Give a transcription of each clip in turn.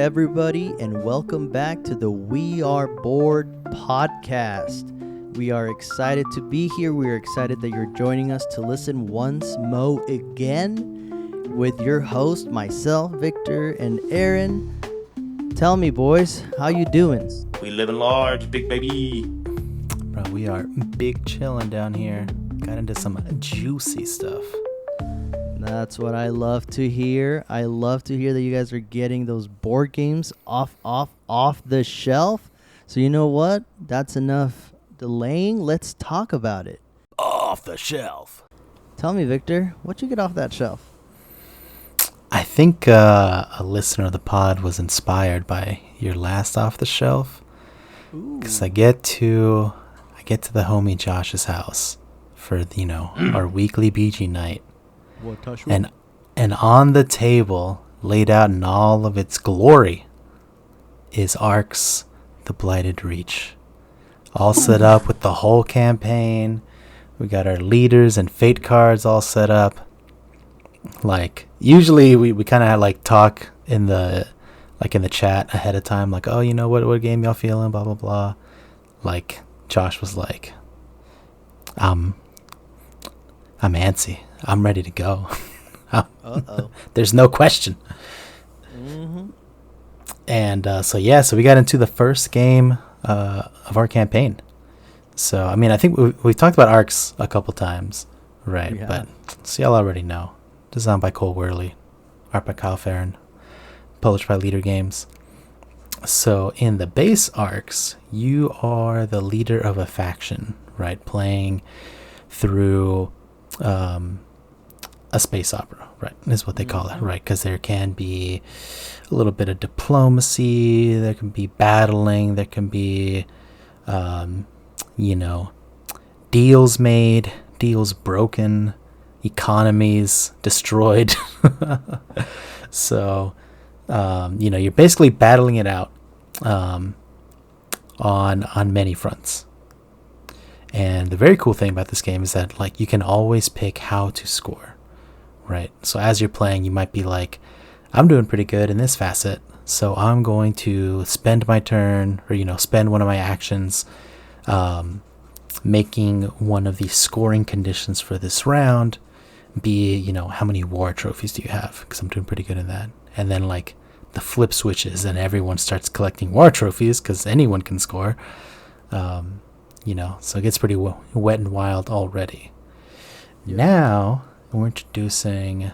everybody, and welcome back to the We Are Bored podcast. We are excited to be here. We are excited that you're joining us to listen once more again with your host, myself, Victor, and Erin. Tell me, boys, how you doing? We living large, big baby. Bro, we are big chilling down here. Got into some juicy stuff. That's what I love to hear. I love to hear that you guys are getting those board games off the shelf. So you know what? That's enough delaying. Let's talk about it. Off the shelf. Tell me, Victor, what'd you get off that shelf? I think a listener of the pod was inspired by your last off the shelf. Because I get to the homie Josh's house for, our weekly BG night. And on the table, laid out in all of its glory, is Ark's The Blighted Reach. All set up with the whole campaign. We got our leaders and fate cards all set up. Like, usually we kind of talk in the chat ahead of time, like, oh, what game y'all feeling, blah, blah, blah. Like, Josh was like, I'm antsy. I'm ready to go. There's no question. Mm-hmm. And so we got into the first game of our campaign. So, I think we've talked about Arcs a couple times, right? Yeah. But so y'all already know. Designed by Cole Worley, art by Kyle Farron, published by Leader Games. So in the base Arcs, you are the leader of a faction, right? Playing through a space opera, right, is what they call it, right? Because there can be a little bit of diplomacy, there can be battling, there can be, deals made, deals broken, economies destroyed. So, you're basically battling it out on many fronts. And the very cool thing about this game is that, you can always pick how to score, right? So as you're playing, you might be like, I'm doing pretty good in this facet, so I'm going to spend my turn, or, spend one of my actions, making one of the scoring conditions for this round be, how many war trophies do you have? Because I'm doing pretty good in that. And then, the flip switches and everyone starts collecting war trophies because anyone can score. So it gets pretty wet and wild already. Yeah. Now, we're introducing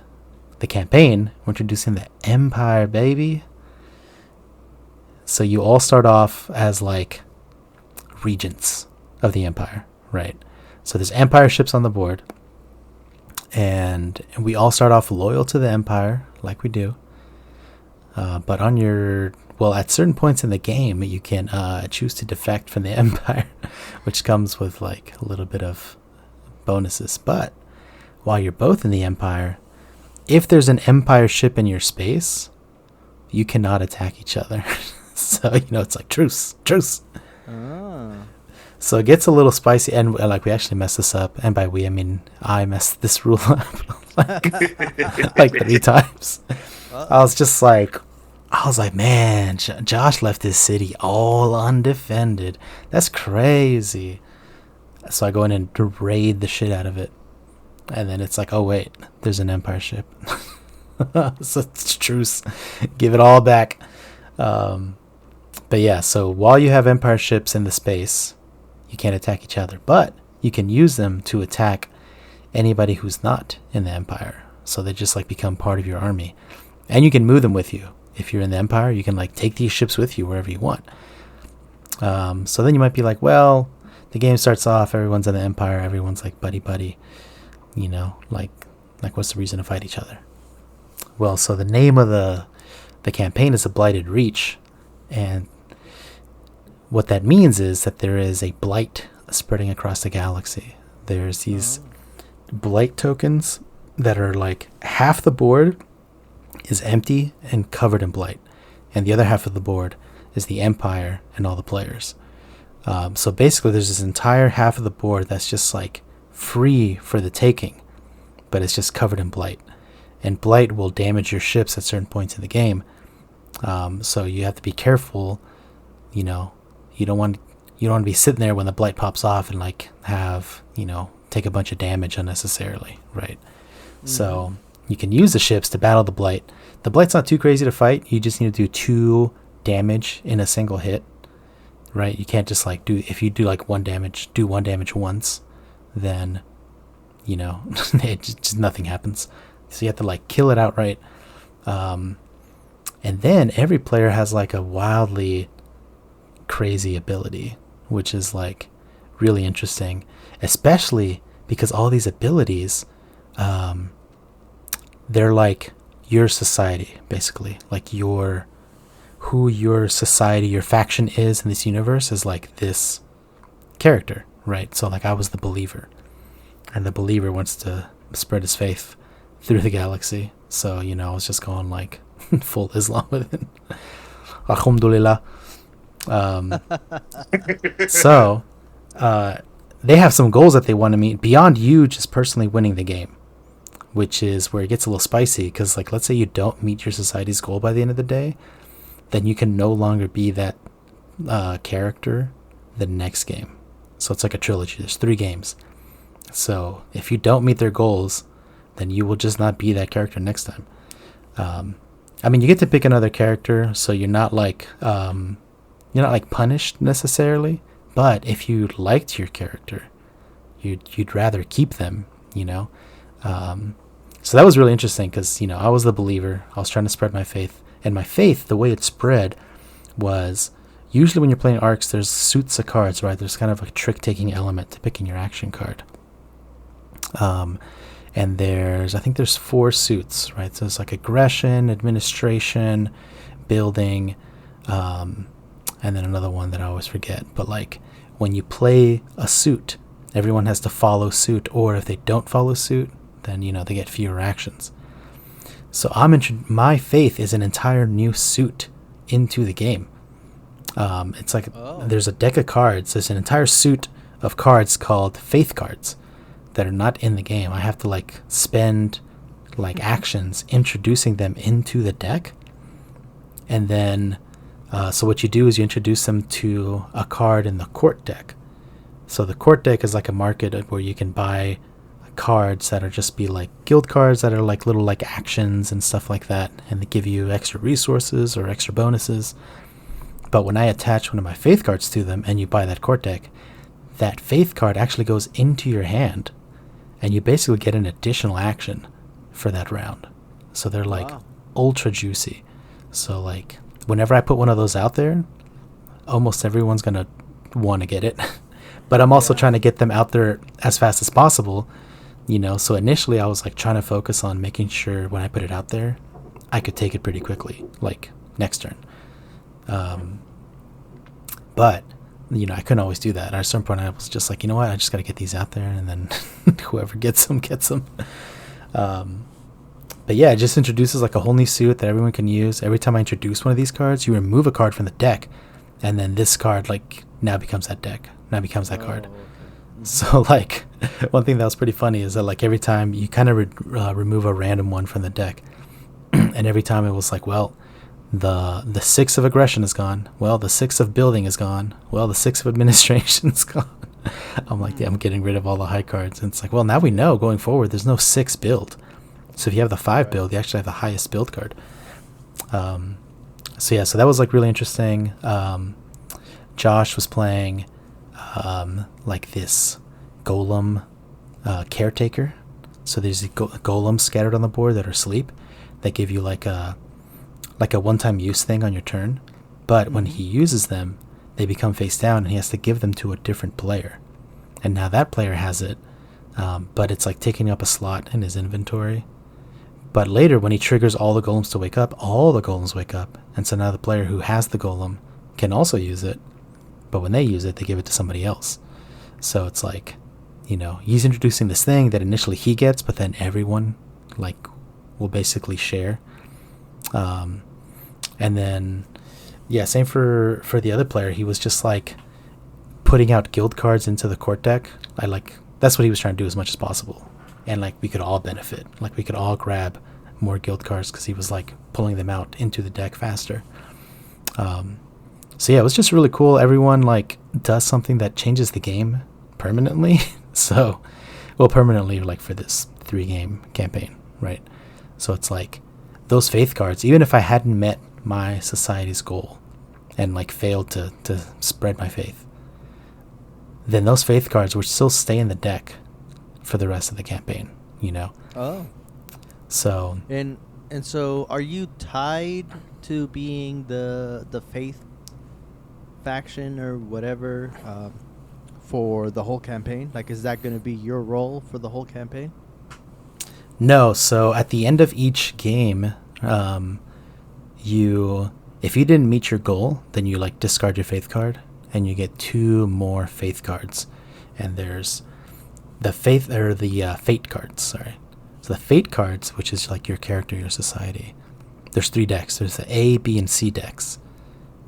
the campaign. We're introducing the Empire, baby. So you all start off as, regents of the Empire, right? So there's Empire ships on the board. And we all start off loyal to the Empire, like we do. But at certain points in the game, you can choose to defect from the Empire, which comes with a little bit of bonuses. But while you're both in the Empire, if there's an Empire ship in your space, you cannot attack each other. So, it's like truce. Ah. So it gets a little spicy, and we actually messed this up. And by we, I mean I messed this rule up like 3 times. I was like, man, Josh left his city all undefended. That's crazy. So I go in and raid the shit out of it. And then it's like, oh, wait, there's an Empire ship. So it's truce. Give it all back. But yeah, so while you have Empire ships in the space, you can't attack each other. But you can use them to attack anybody who's not in the Empire. So they just become part of your army. And you can move them with you. If you're in the Empire, you can take these ships with you wherever you want. So then you might be like, well, the game starts off, everyone's in the Empire, everyone's buddy, what's the reason to fight each other? Well, so the name of the campaign is The Blighted Reach, and what that means is that there is a blight spreading across the galaxy. There's these blight tokens that are half the board is empty and covered in blight, and the other half of the board is the Empire and all the players. So basically there's this entire half of the board that's just free for the taking, but it's just covered in blight. And blight will damage your ships at certain points in the game, So you have to be careful. You know, you don't want to be sitting there when the blight pops off and like have, take a bunch of damage unnecessarily, right? So you can use the ships to battle the blight. The blight's not too crazy to fight. You just need to do 2 damage in a single hit, right? You can't just like if you do like 1 damage, do 1 damage once, then just nothing happens. So you have to like kill it outright. And then every player has like a wildly crazy ability, which is like really interesting, especially because all these abilities, they're like your society, basically. Like who your society, your faction is in this universe is like this character, right? So like I was the believer, and the believer wants to spread his faith through the galaxy. So, I was just going like full Islam with it. Alhamdulillah. So, they have some goals that they want to meet beyond you just personally winning the game, which is where it gets a little spicy. Because, like, let's say you don't meet your society's goal by the end of the day, then you can no longer be that character the next game. So it's like a trilogy. There's 3 games. So if you don't meet their goals, then you will just not be that character next time. You get to pick another character, so you're not like punished necessarily. But if you liked your character, you'd rather keep them. So that was really interesting because I was the believer. I was trying to spread my faith, and my faith, the way it spread, was usually when you're playing arcs, there's suits of cards, right? There's kind of a trick-taking element to picking your action card. And I think there's 4 suits, right? So it's like aggression, administration, building, and then another one that I always forget. But like when you play a suit, everyone has to follow suit, or if they don't follow suit, then they get fewer actions. So my faith is an entire new suit into the game. It's like there's a deck of cards. There's an entire suit of cards called faith cards that are not in the game. I have to like spend like actions introducing them into the deck. And then so what you do is you introduce them to a card in the court deck. So the court deck is like a market where you can buy cards that are just be like guild cards that are like little like actions and stuff like that, and they give you extra resources or extra bonuses. But when I attach one of my faith cards to them and you buy that court deck, that faith card actually goes into your hand, and you basically get an additional action for that round. So they're like ultra juicy. So like whenever I put one of those out there, almost everyone's gonna want to get it. But I'm also trying to get them out there as fast as possible. So initially I was like trying to focus on making sure when I put it out there, I could take it pretty quickly, like next turn. But I couldn't always do that. At a certain point, I was just like, I just got to get these out there, and then whoever gets them, gets them. But yeah, it just introduces like a whole new suit that everyone can use. Every time I introduce one of these cards, you remove a card from the deck, and then this card like now becomes that deck, now becomes that card. Okay. So like one thing that was pretty funny is that like every time you kind of remove a random one from the deck, and every time it was like, well, the 6 of aggression is gone. Well, the 6 of building is gone. Well, the 6 of administration is gone. I'm like, yeah, I'm getting rid of all the high cards. And it's like, well, now we know going forward there's no 6 build. So if you have the 5 build, you actually have the highest build card. So that was like really interesting. Josh was playing like this golem caretaker. So there's golems scattered on the board that are asleep that give you like a one-time use thing on your turn. But when he uses them, they become face down, and he has to give them to a different player. And now that player has it, but it's like taking up a slot in his inventory. But later, when he triggers all the golems to wake up, all the golems wake up. And so now the player who has the golem can also use it. But when they use it, they give it to somebody else. So it's like, he's introducing this thing that initially he gets, but then everyone like will basically share. And then, same for the other player. He was just like putting out guild cards into the court deck. That's what he was trying to do as much as possible. And like we could all benefit. Like we could all grab more guild cards because he was like pulling them out into the deck faster. So yeah, it was just really cool. Everyone like does something that changes the game permanently. So, well, permanently like for this 3-game campaign, right? So it's like those faith cards, even if I hadn't met my society's goal and like failed to spread my faith, then those faith cards would still stay in the deck for the rest of the campaign, you know? Oh. So And so are you tied to being the faith faction or whatever for the whole campaign? Like, is that going to be your role for the whole campaign? no, so at the end of each game, if you didn't meet your goal, then you like discard your faith card and you get 2 more faith cards. And there's the fate cards, sorry. So the fate cards, which is like your character, your society. There's 3 decks. There's the A, B, and C decks.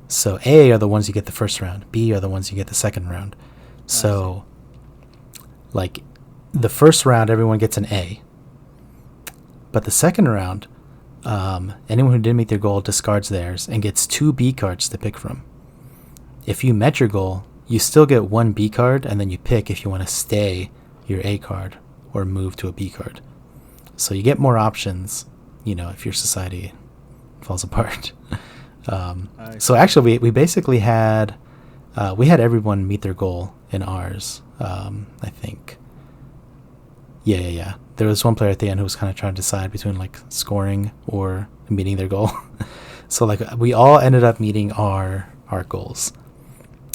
So A are the ones you get the first round. B are the ones you get the second round. So like the first round, everyone gets an A. But the second round, anyone who didn't meet their goal discards theirs and gets 2 B cards to pick from. If you met your goal, you still get 1 B card, and then you pick if you want to stay your A card or move to a B card. So you get more options, you know, if your society falls apart. So actually, we basically had everyone meet their goal in ours. I think. Yeah. There was one player at the end who was kind of trying to decide between like scoring or meeting their goal. So like we all ended up meeting our goals.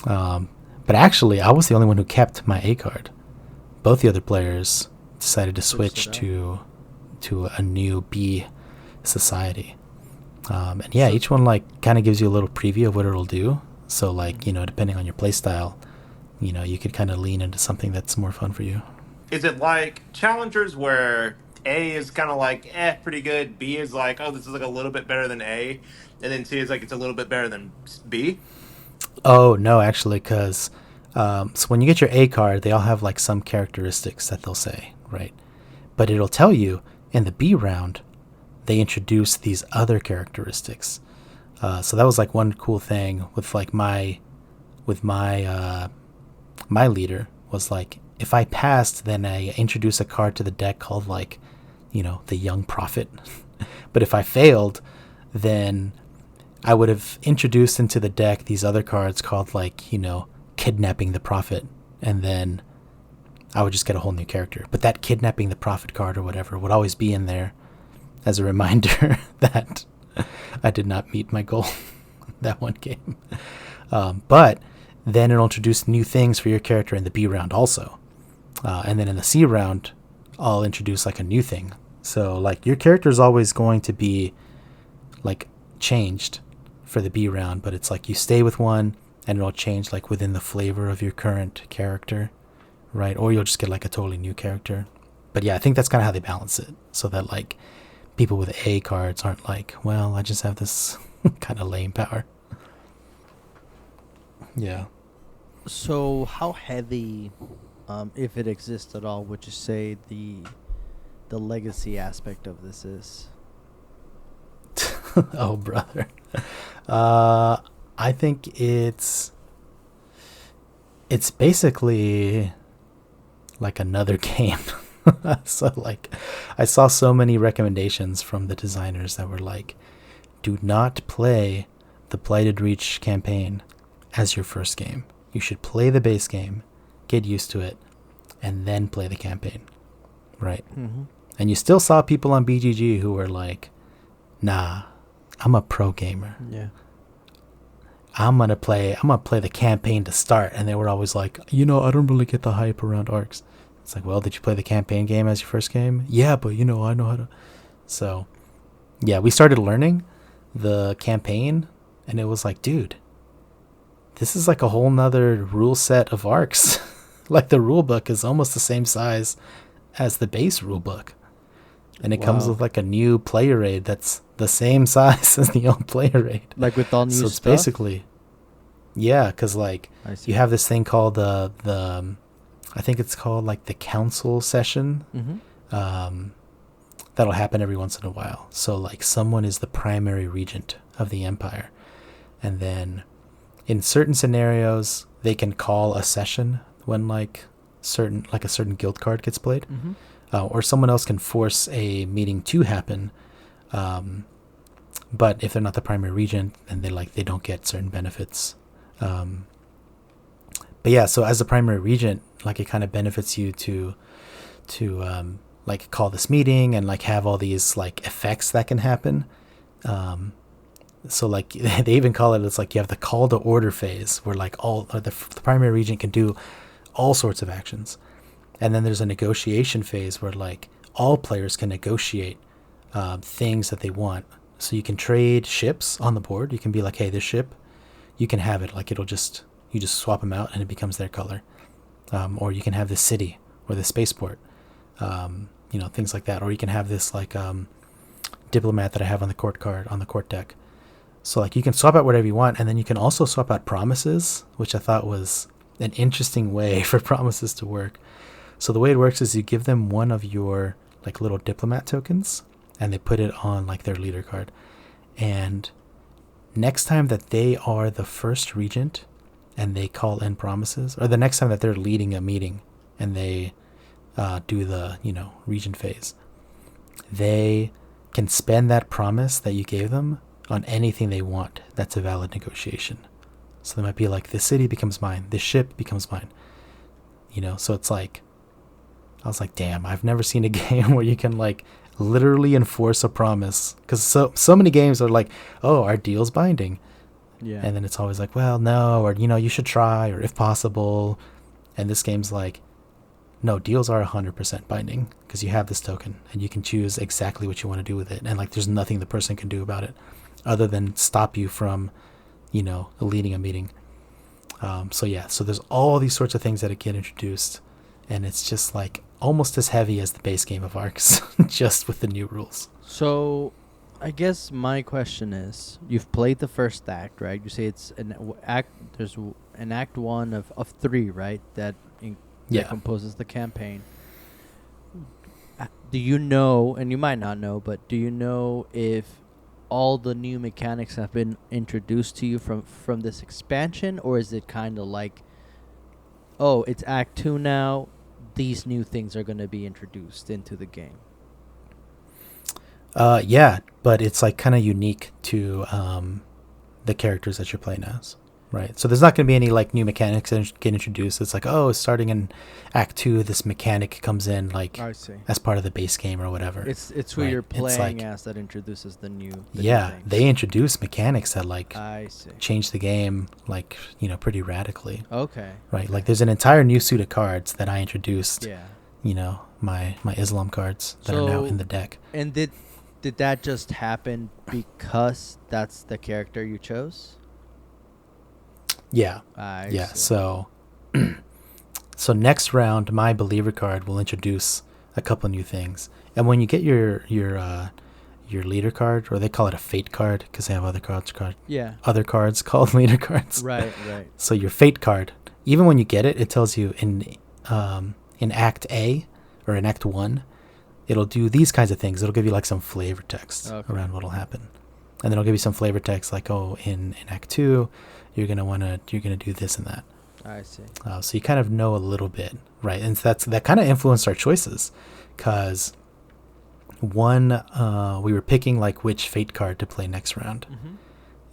But actually, I was the only one who kept my A card. Both the other players decided to switch to a new B society. And yeah, each one like kind of gives you a little preview of what it'll do. So like, you know, depending on your play style, you know, you could kind of lean into something that's more fun for you. Is it like Challengers where A is kind of like, pretty good. B is like, oh, this is like a little bit better than A. And then C is like, it's a little bit better than B? Oh, no, actually, because so when you get your A card, they all have like some characteristics that they'll say, right? But it'll tell you in the B round, they introduce these other characteristics. So that was like one cool thing with like my leader was like, if I passed, then I introduce a card to the deck called like, you know, the Young Prophet. But if I failed, then I would have introduced into the deck these other cards called like, you know, Kidnapping the Prophet. And then I would just get a whole new character. But that Kidnapping the Prophet card or whatever would always be in there as a reminder that I did not meet my goal that one game. But then it'll introduce new things for your character in the B round also. And then in the C round, I'll introduce like a new thing. So like your character is always going to be like changed for the B round, but it's like you stay with one and it'll change like within the flavor of your current character, right? Or you'll just get like a totally new character. But yeah, I think that's kind of how they balance it, so that like people with A cards aren't like, well, I just have this kind of lame power. Yeah. So how heavy, if it exists at all, would you say the legacy aspect of this is? Oh, brother. I think it's basically like another game. So like I saw so many recommendations from the designers that were like, do not play the Blighted Reach campaign as your first game. You should play the base game, get used to it, and then play the campaign. Right? Mm-hmm. And you still saw people on BGG who were like, nah, I'm a pro gamer. Yeah. I'm gonna play the campaign to start. And they were always like, you know, I don't really get the hype around arcs. It's like, well, did you play the campaign game as your first game? Yeah, but you know, I know how to. So yeah, we started learning the campaign and it was like, dude, this is like a whole nother rule set of arcs. Like the rule book is almost the same size as the base rule book. And it comes with like a new player aid that's the same size as the old player aid. Like with all new stuff? So it's basically, yeah, because like you have this thing called the I think it's called like the council session. Mm-hmm. that'll happen every once in a while. So like someone is the primary regent of the empire, and then in certain scenarios they can call a session when like a certain guild card gets played, or someone else can force a meeting to happen. But if they're not the primary regent, then they don't get certain benefits. But yeah, so as the primary regent, like it kind of benefits you to like call this meeting and like have all these like effects that can happen. So like they even call it, it's like you have the call to order phase where like the primary regent can do all sorts of actions. And then there's a negotiation phase where like all players can negotiate things that they want. So you can trade ships on the board. You can be like, hey, this ship, you can have it. Like you just swap them out and it becomes their color. Or you can have this city or the spaceport, things like that. Or you can have this like diplomat that I have on the court card, on the court deck. So like you can swap out whatever you want, and then you can also swap out promises, which I thought was an interesting way for promises to work. So the way it works is you give them one of your like little diplomat tokens, and they put it on like their leader card. And next time that they are the first regent and they call in promises, or the next time that they're leading a meeting and they do the regent phase, they can spend that promise that you gave them on anything they want that's a valid negotiation. So they might be like, this city becomes mine, this ship becomes mine. So it's like, I was like, damn, I've never seen a game where you can like literally enforce a promise. Because so many games are like, oh, our deal's binding. Yeah. And then it's always like, well, no, or you should try, or if possible. And this game's like, no, deals are 100% binding because you have this token and you can choose exactly what you want to do with it. And like, there's nothing the person can do about it other than stop you from, leading a meeting. So there's all these sorts of things that get introduced, and it's just like almost as heavy as the base game of Arcs, just with the new rules. So I guess my question is, you've played the first act, right? You say it's an act. There's an act 1 of 3, right? That composes the campaign. Do you know, and you might not know, but do you know if all the new mechanics have been introduced to you from this expansion, or is it kind of like, oh, it's Act 2 now, these new things are going to be introduced into the game? Yeah, but it's like kind of unique to the characters that you're playing as, right? So there's not going to be any like new mechanics that get introduced. It's like, oh, starting in Act 2, this mechanic comes in like as part of the base game or whatever. It's who you're playing as that introduces the new. New they introduce mechanics that like change the game like pretty radically. Okay. Right, like there's an entire new suit of cards that I introduced. Yeah. My Islam cards that are now in the deck. And did that just happen because that's the character you chose? Yeah. See. So next round, my believer card will introduce a couple new things. And when you get your leader card, or they call it a fate card because they have other cards called leader cards. Right. So your fate card, even when you get it, it tells you in Act A or in Act 1, it'll do these kinds of things. It'll give you like some flavor text around what'll happen. And then it'll give you some flavor text like, oh, in Act 2, you're gonna do this and that. I see. So you kind of know a little bit, right? And that kind of influenced our choices, because one, we were picking like which fate card to play next round,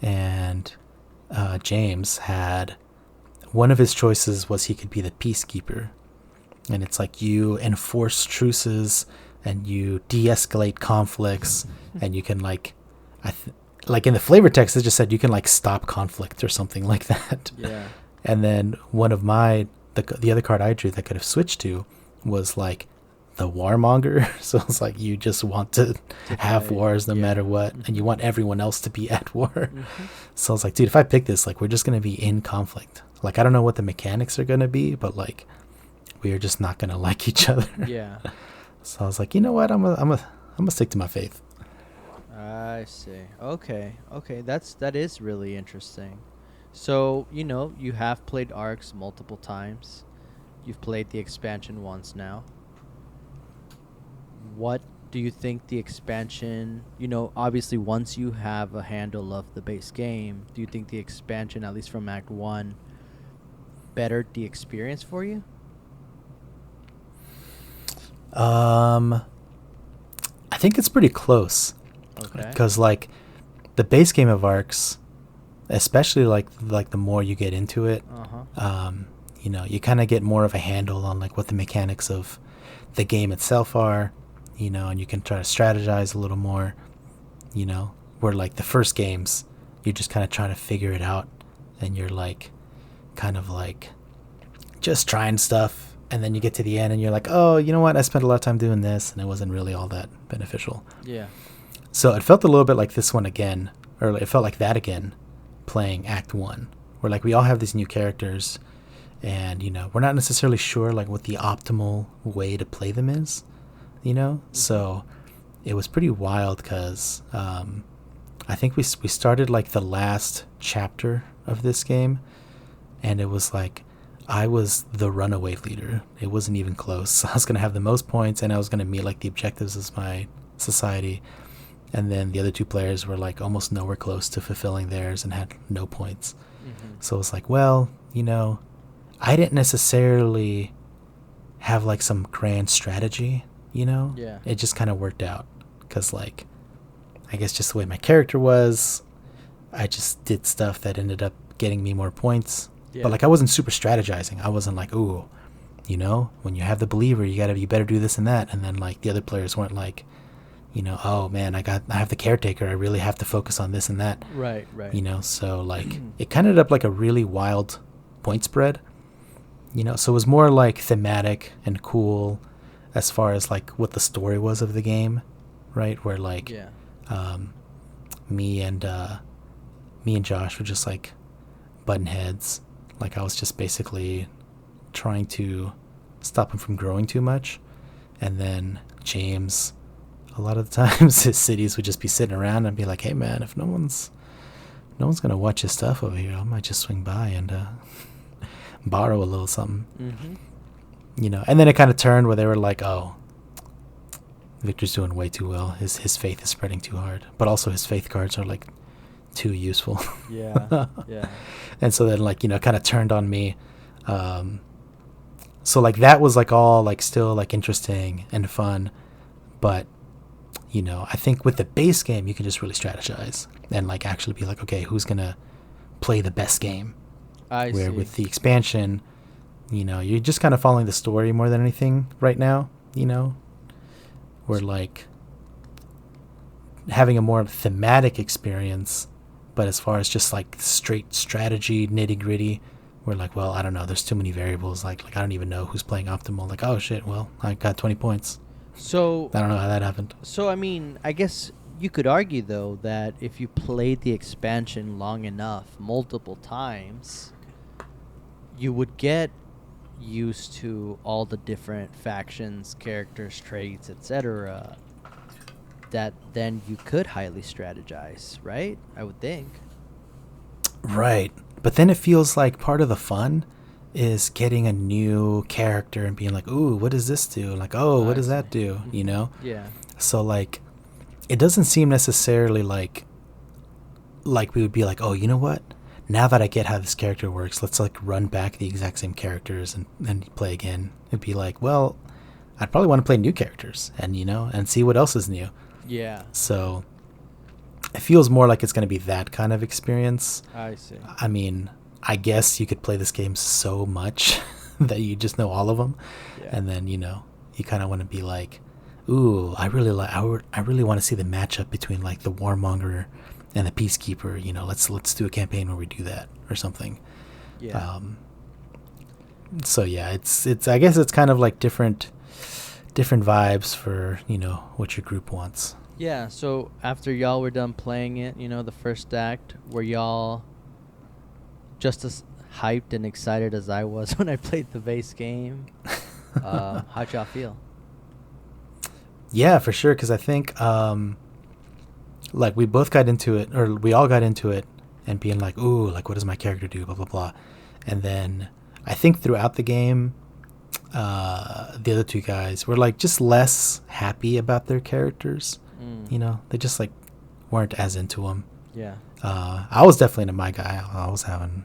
and James had one of his choices was he could be the peacekeeper, and it's like you enforce truces and you de-escalate conflicts, and you can like like in the flavor text, it just said you can like stop conflict or something like that. Yeah. And then one of the other card I drew that could have switched to was like the warmonger. So it's like you just want to have wars no matter what, and you want everyone else to be at war. So I was like, dude, if I pick this, like we're just gonna be in conflict. Like I don't know what the mechanics are gonna be, but like we are just not gonna like each other. Yeah. So I was like, you know what, I'm gonna stick to my faith. I see. Okay. That is really interesting. So, you have played Arcs multiple times. You've played the expansion once now. What do you think the expansion, obviously once you have a handle of the base game, do you think the expansion, at least from Act 1, bettered the experience for you? I think it's pretty close. Okay. Because like the base game of Arcs, especially like the more you get into it, you kind of get more of a handle on like what the mechanics of the game itself are, and you can try to strategize a little more, where like the first games, you're just kind of trying to figure it out, and you're like kind of like just trying stuff, and then you get to the end and you're like, oh, you know what, I spent a lot of time doing this and it wasn't really all that beneficial. Yeah. So it felt a little bit like this one again, or it felt like that again, playing Act 1, where like we all have these new characters, and we're not necessarily sure like what the optimal way to play them is, So it was pretty wild because I think we started like the last chapter of this game, and it was like I was the runaway leader. It wasn't even close. I was gonna have the most points, and I was gonna meet like the objectives of my society. And then the other two players were like almost nowhere close to fulfilling theirs and had no points. So it was like, well, I didn't necessarily have like some grand strategy, Yeah. It just kind of worked out because like, I guess just the way my character was, I just did stuff that ended up getting me more points. Yeah. But like, I wasn't super strategizing. I wasn't like, ooh, when you have the believer, you better do this and that. And then like the other players weren't like, oh man, I have the caretaker, I really have to focus on this and that. Right. So like it kind of ended up like a really wild point spread. So it was more like thematic and cool as far as like what the story was of the game, right? Where like me and Josh were just like button heads. Like I was just basically trying to stop him from growing too much, and then James, a lot of the times his cities would just be sitting around and be like, hey man, if no one's gonna watch his stuff over here, I might just swing by and borrow a little something. And then it kind of turned where they were like, oh, Victor's doing way too well, his faith is spreading too hard, but also his faith cards are like too useful. Yeah. And so then like kind of turned on me. So like that was like all like still like interesting and fun, but I think with the base game, you can just really strategize and like actually be like, okay, who's going to play the best game? I Where see. with the expansion, you're just kind of following the story more than anything right now, We're like having a more thematic experience, but as far as just like straight strategy, nitty gritty, we're like, well, I don't know. There's too many variables. Like I don't even know who's playing optimal. Like, oh shit, well, I got 20 points. So I don't know how that happened. So, I mean, I guess you could argue, though, that if you played the expansion long enough, multiple times, you would get used to all the different factions, characters, traits, etc., that then you could highly strategize, right? I would think. Right. But then it feels like part of the fun is getting a new character and being like, ooh, what does this do? Like, oh, what does that do? Yeah. So like, it doesn't seem necessarily like we would be like, oh, you know what? Now that I get how this character works, let's like run back the exact same characters and play again. It'd be like, well, I'd probably want to play new characters and and see what else is new. Yeah. So it feels more like it's going to be that kind of experience. I see. I mean, I guess you could play this game so much that you just know all of them. Yeah. And then, you kind of want to be like, ooh, I really want to see the matchup between like the warmonger and the peacekeeper. Let's do a campaign where we do that or something. Yeah. So yeah, it's I guess it's kind of like different vibes for, what your group wants. Yeah, so after y'all were done playing it, the first act, were y'all just as hyped and excited as I was when I played the base game? How'd y'all feel? Yeah, for sure, because I think like we both got into it, or we all got into it and being like, ooh, like what does my character do, blah blah blah. And then I think throughout the game the other two guys were like just less happy about their characters. Mm. You know, they just like weren't as into them. Yeah. I was definitely into my guy. I was having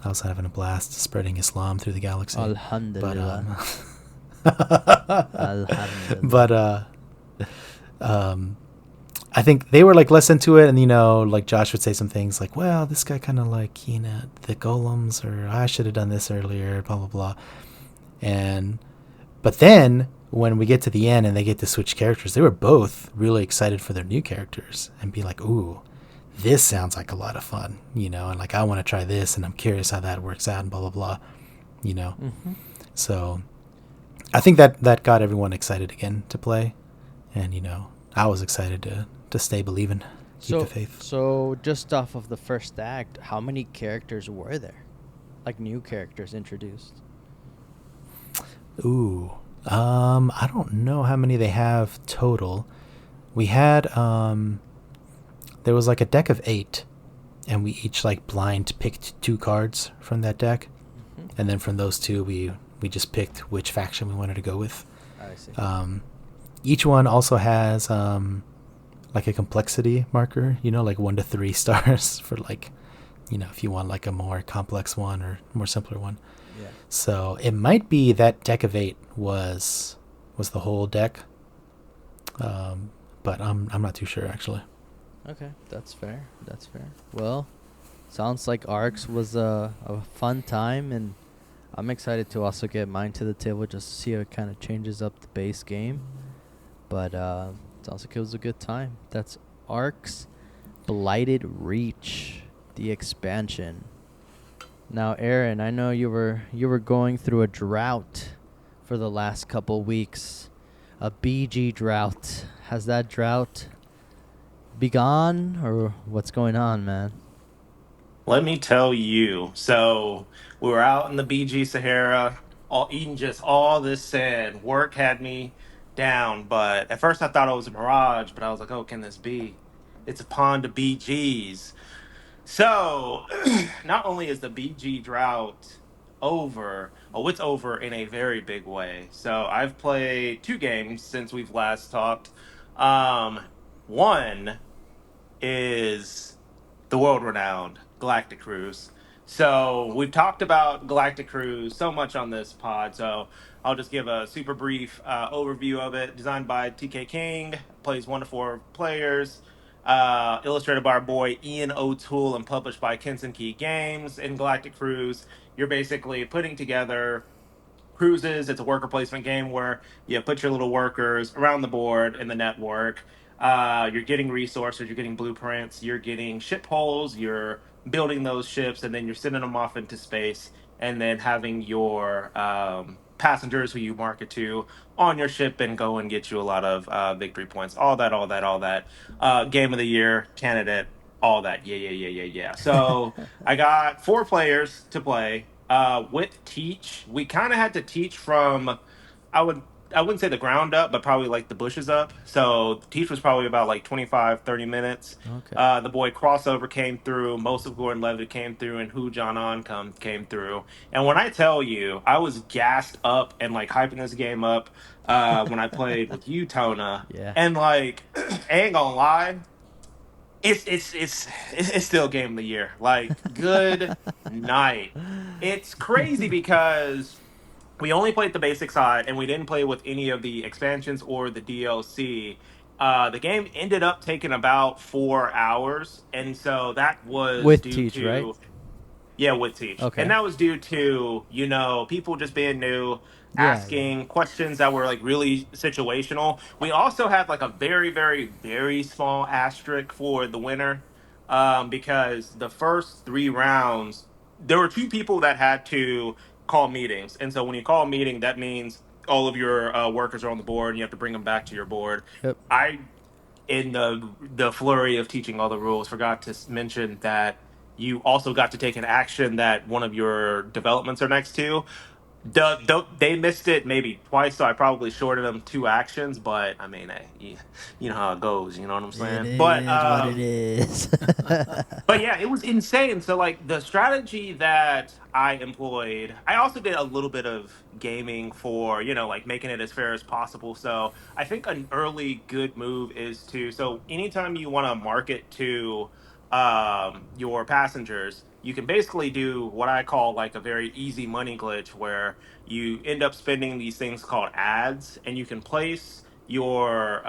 a blast spreading Islam through the galaxy. But Alhamdulillah. but Alhamdulillah. I think they were like less into it, and you know, like Josh would say some things like, "Well, this guy kind of like the golems," or "I should have done this earlier," blah blah blah. And but then when we get to the end and they get to switch characters, they were both really excited for their new characters and be like, "Ooh, this sounds like a lot of fun," you know, and like I want to try this, and I'm curious how that works out, and blah blah blah, you know. Mm-hmm. So I think that got everyone excited again to play, and you know, I was excited to stay believing, keep the faith. So just off of the first act, how many characters were there? Like new characters introduced? Ooh, I don't know how many they have total. We had there was like a deck of 8, and we each like blind picked 2 cards from that deck, Mm-hmm. and then from those 2 we just picked which faction we wanted to go with. I see. Each one also has like a complexity marker, you know, like 1 to 3 stars for like, you know, if you want like a more complex one or more simpler one. Yeah. So it might be that deck of 8 was the whole deck, but I'm not too sure actually. Okay, that's fair. That's fair. Well, sounds like Arcs was a fun time, and I'm excited to also get mine to the table just to see how it kind of changes up the base game. But sounds like it was a good time. That's Arcs Blighted Reach, the expansion. Now, Erin, I know you were going through a drought for the last couple weeks, a BG drought. Has that drought begun, or what's going on, man? Let me tell you. So we were out in the BG Sahara, all eating just all this sand. Work had me down, but at first I thought it was a mirage. But I was like, "Oh, can this be? It's a pond of BGs." So not only is the BG drought over, oh, it's over in a very big way. So I've played 2 games since we've last talked. Um, One is the world renowned Galactic Cruise. So we've talked about Galactic Cruise so much on this pod. So I'll just give a super brief overview of it. Designed by TK King, plays 1 to 4 players. Illustrated by our boy Ian O'Toole and published by Kenson Key Games. In Galactic Cruise, you're basically putting together cruises. It's a worker placement game where you put your little workers around the board in the network. You're getting resources, you're getting blueprints, you're getting ship holes, you're building those ships, and then you're sending them off into space, and then having your passengers who you market to on your ship and go and get you a lot of victory points. All that, all that, all that. Game of the year candidate, all that. Yeah, yeah, yeah, yeah, yeah. So I got 4 players to play. With teach, we kind of had to teach from, I would I wouldn't say the ground up, but probably like the bushes up. So teach was probably about like 25-30 minutes. Okay. The boy crossover came through, most of Gordon Levitt came through, and Hu John On came through. And when I tell you, I was gassed up and like hyping this game up when I played with you, Tona, Yeah. and like I ain't gonna lie, it's still game of the year. Like, good night. It's crazy because we only played the basic side and we didn't play with any of the expansions or the DLC. The game ended up taking about 4 hours, and so that was With due teach, right? to, yeah, with Teach. And Okay. that was due to, people just being new, Yeah, yeah. asking questions that were like really situational. We also had like a very, very, very small asterisk for the winner, because the first 3 rounds, there were 2 people that had to call meetings. And so when you call a meeting, that means all of your workers are on the board and you have to bring them back to your board. Yep. I in the flurry of teaching all the rules, forgot to mention that you also got to take an action that one of your developments are next to. They missed it maybe twice, so I probably shorted them two actions. But I mean, hey, you know how it goes. You know what I'm It saying? is what it is. But yeah, it was insane. So like the strategy that I employed, I also did a little bit of gaming for, like making it as fair as possible. So I think an early good move is to, so anytime you want to market to your passengers, you can basically do what I call like a very easy money glitch where you end up spending these things called ads, and you can place your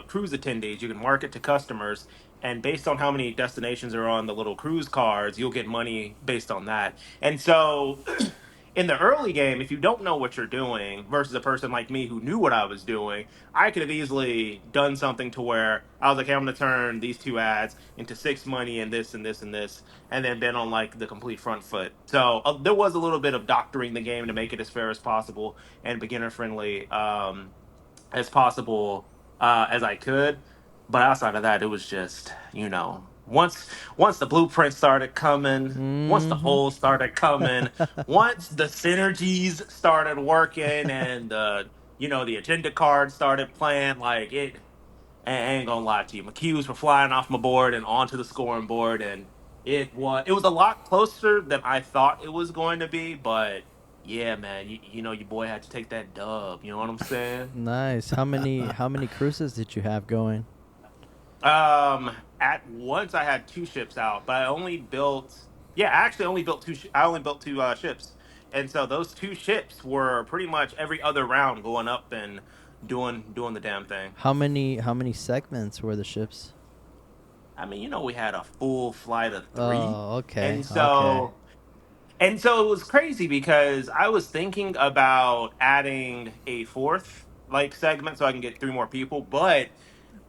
cruise attendees, you can market to customers, and based on how many destinations are on the little cruise cards, you'll get money based on that. And so in the early game, if you don't know what you're doing versus a person like me who knew what I was doing, I could have easily done something to where I was like, hey, I'm going to turn these two ads into six money and this and this and this, and then been on like the complete front foot. So there was a little bit of doctoring the game to make it as fair as possible and beginner friendly. As possible as I could. But outside of that, it was just, once the blueprints started coming, once the Hmm. holes started coming, once the synergies started working, and the agenda cards started playing, like it. I ain't gonna lie to you, my cues were flying off my board and onto the scoring board, and it was a lot closer than I thought it was going to be, but. Yeah, man, your boy had to take that dub. You know what I'm saying? Nice. How many cruises did you have going? At once I had two ships out, but I only built. Yeah, I actually only built two. I only built two ships, and so those two ships were pretty much every other round going up and doing the damn thing. How many segments were the ships? I mean, we had a full flight of three, Oh, okay, and okay. so it was crazy because I was thinking about adding a fourth like segment so I can get three more people, but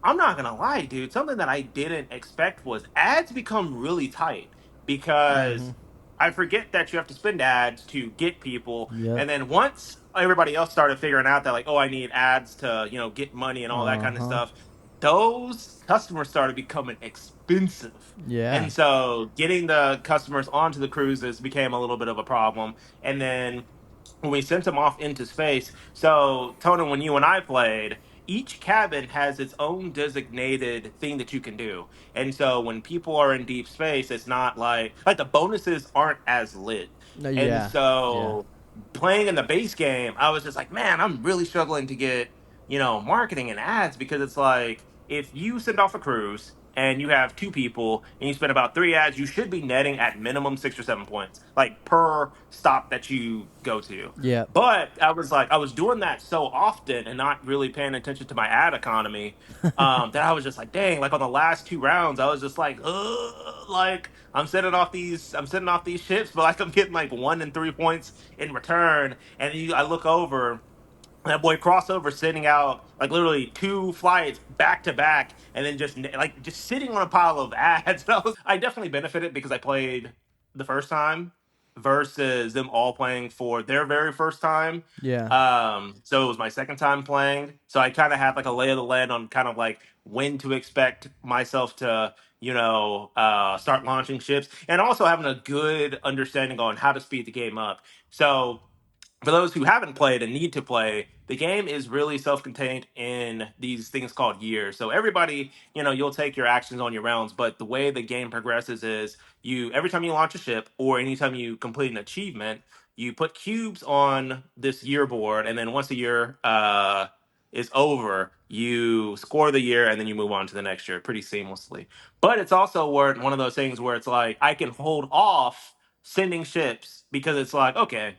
I'm not gonna lie, dude. Something that I didn't expect was ads become really tight Mm-hmm. because I forget that you have to spend ads to get people, Yep. and then once everybody else started figuring out that like, oh, I need ads to get money and all that kind of Uh-huh. stuff, those customers started becoming expensive. Yeah. And so getting the customers onto the cruises became a little bit of a problem. And then when we sent them off into space. So, Tona, when you and I played, each cabin has its own designated thing that you can do. And so when people are in deep space, it's not like the bonuses aren't as lit. No, And yeah. Yeah. so playing in the base game, I was just like, man, I'm really struggling to get, marketing and ads because it's like if you send off a cruise and you have two people and you spend about three ads, you should be netting at minimum 6 or 7 points, like per stop that you go to. Yep. But I was doing that so often and not really paying attention to my ad economy, that I was just like, dang, like on the last two rounds, I was just like, ugh, like I'm sending off these ships, but like I'm getting like 1 and 3 points in return. And I look over, that boy crossover sending out like literally two flights back to back, and then just sitting on a pile of ads. I definitely benefited because I played the first time versus them all playing for their very first time. Yeah. So it was my second time playing, so I kind of had like a lay of the land on kind of like when to expect myself to start launching ships, and also having a good understanding on how to speed the game up. So for those who haven't played and need to play, the game is really self-contained in these things called years. So everybody, you'll take your actions on your rounds, but the way the game progresses is you every time you launch a ship or anytime you complete an achievement, you put cubes on this year board, and then once the year is over, you score the year and then you move on to the next year pretty seamlessly. But it's also one of those things where it's like I can hold off sending ships because it's like, okay,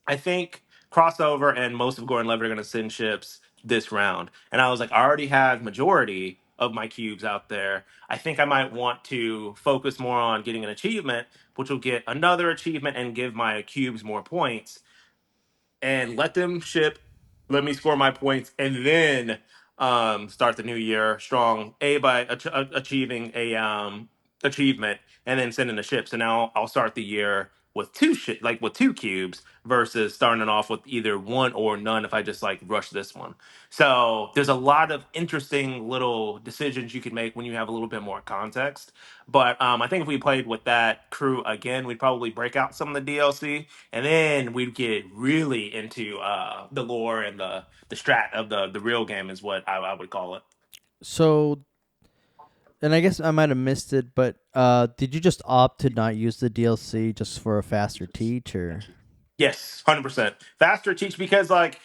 I think crossover and most of Gordon Levitt are going to send ships this round. And I was like, I already have majority of my cubes out there. I think I might want to focus more on getting an achievement, which will get another achievement and give my cubes more points, and let them ship, let me score my points, and then start the new year strong. By achieving a achievement, and then sending a ship. So now I'll start the year with with two cubes versus starting off with either one or none if I just like rush this one. So there's a lot of interesting little decisions you can make when you have a little bit more context. But I think if we played with that crew again, we'd probably break out some of the DLC, and then we'd get really into the lore and the strat of the real game is what I would call it. So, and I guess I might have missed it, but did you just opt to not use the DLC just for a faster teach, or? Yes, 100% faster teach because like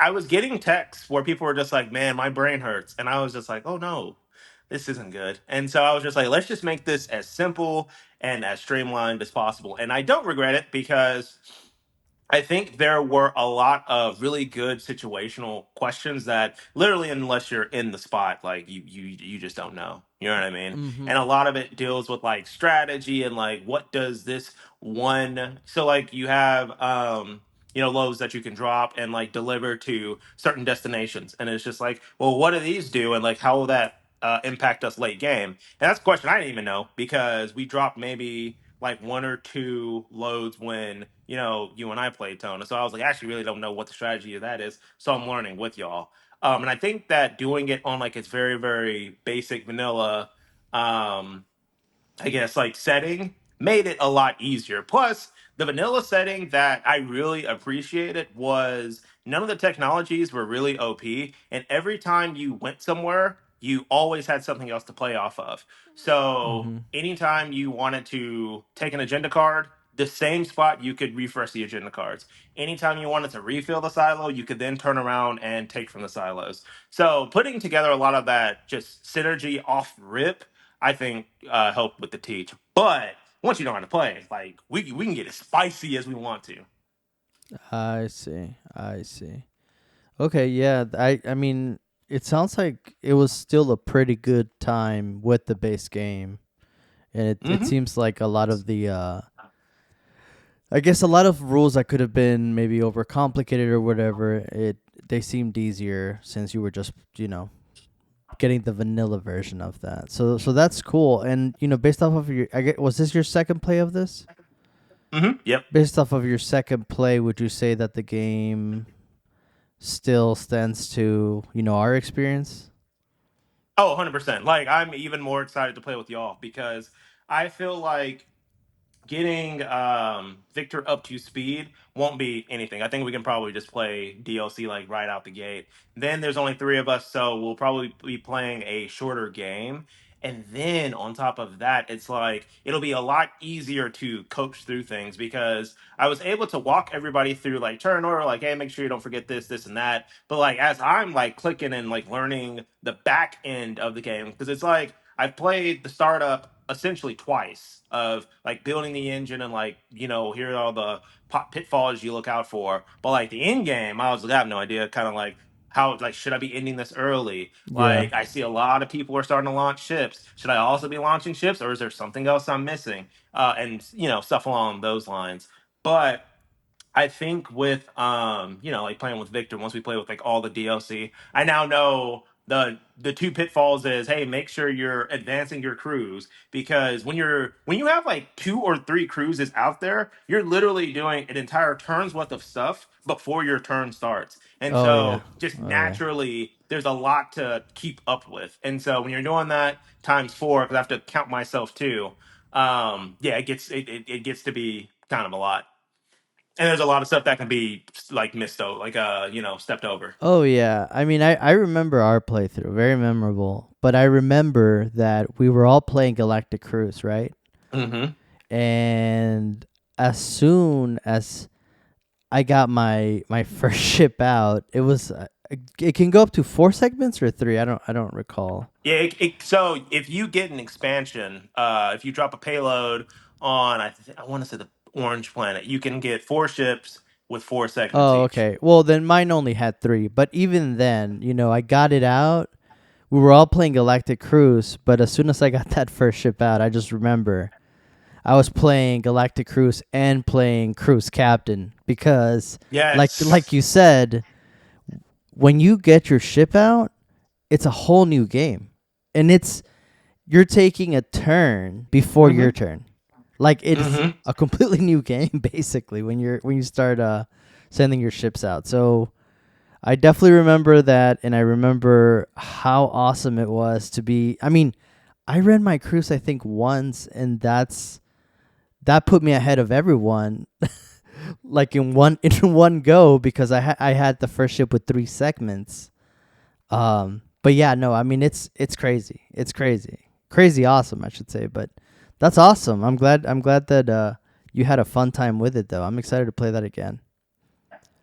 I was getting texts where people were just like, "Man, my brain hurts," and I was just like, "Oh no, this isn't good." And so I was just like, "Let's just make this as simple and as streamlined as possible." And I don't regret it because I think there were a lot of really good situational questions that literally, unless you're in the spot, like you just don't know. You know what I mean? Mm-hmm. And a lot of it deals with like strategy and like what does this one. So like you have loads that you can drop and like deliver to certain destinations, and it's just like, well, what do these do, and like how will that impact us late game? And that's a question I didn't even know because we dropped maybe like one or two loads when you and I played Tona. So I was like, I actually really don't know what the strategy of that is. So I'm learning with y'all. And I think that doing it on like its very very basic vanilla um, I guess like setting made it a lot easier. Plus, the vanilla setting that I really appreciated was none of the technologies were really OP, and every time you went somewhere, you always had something else to play off of. So, Mm-hmm. anytime you wanted to take an agenda card, the same spot you could refresh the agenda cards. Anytime you wanted to refill the silo, you could then turn around and take from the silos. So, putting together a lot of that just synergy off rip I think helped with the teach. But once you know how to play, like we can get as spicy as we want to. I see. I see. Okay, yeah. I mean, it sounds like it was still a pretty good time with the base game, and it Hmm. seems like a lot of the I guess a lot of rules that could have been maybe overcomplicated or whatever, they seemed easier since you were just getting the vanilla version of that. So that's cool. And based off of your, was this your second play of this? Yep. Based off of your second play, would you say that the game still stands to our experience? Oh, 100%. Like I'm even more excited to play with y'all because I feel like getting Victor up to speed won't be anything. I think we can probably just play DLC like right out the gate. Then there's only three of us, so we'll probably be playing a shorter game. And then on top of that, it's like it'll be a lot easier to coach through things because I was able to walk everybody through like turn order, like, hey, make sure you don't forget this, this, and that. But like as I'm like clicking and like learning the back end of the game, because it's like I've played the startup essentially twice of like building the engine and like here are all the pitfalls you look out for. But like the end game, I was like, I have no idea, kind of like how like should I be ending this early? Yeah. Like I see a lot of people are starting to launch ships. Should I also be launching ships, or is there something else I'm missing? And stuff along those lines. But I think with like playing with Victor, once we play with like all the DLC, I now know the two pitfalls is, hey, make sure you're advancing your crews because when you have like two or three cruises out there, you're literally doing an entire turn's worth of stuff before your turn starts. And Oh yeah. so just Oh yeah. naturally there's a lot to keep up with. And so when you're doing that times four, because I have to count myself too, yeah, it gets to be kind of a lot. And there's a lot of stuff that can be like missed out, like stepped over. Oh yeah. I mean, I remember our playthrough, very memorable. But I remember that we were all playing Galactic Cruise, right? Hmm. And as soon as I got my first ship out, it can go up to 4 segments or 3. I don't recall. Yeah. So if you get an expansion, if you drop a payload on, I want to say the Orange Planet, you can get four ships with four segments Oh, each. okay. Well, then mine only had 3, but even then, I got it out. We were all playing Galactic Cruise, but as soon as I got that first ship out, I just remember I was playing Galactic Cruise and playing Cruise Captain because like Yes. you said, when you get your ship out, it's a whole new game. And you're taking a turn before Hmm. your turn. Like it's Hmm. a completely new game basically when you start sending your ships out. So I definitely remember that, and I remember how awesome it was to be. I mean, I ran my cruise I think once, and that put me ahead of everyone, like in one in one go because I had the first ship with 3 segments. But yeah, no, I mean it's crazy, crazy awesome, I should say. But that's awesome. I'm glad that you had a fun time with it though. I'm excited to play that again.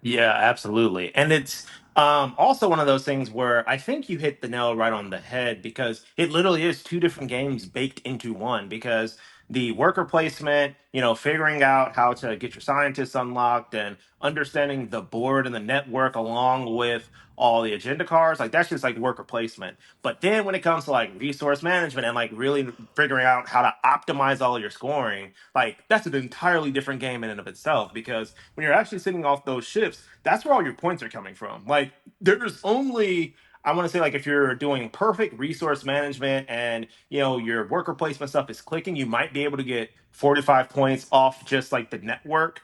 Yeah, absolutely. And it's also one of those things where I think you hit the nail right on the head because it literally is two different games baked into one. Because the worker placement, figuring out how to get your scientists unlocked and understanding the board and the network along with all the agenda cards, like that's just like worker placement. But then when it comes to like resource management and like really figuring out how to optimize all of your scoring, like that's an entirely different game in and of itself. Because when you're actually sitting off those ships, that's where all your points are coming from. Like there's only, I want to say, like if you're doing perfect resource management and your worker placement stuff is clicking, you might be able to get 45 points off just like the network,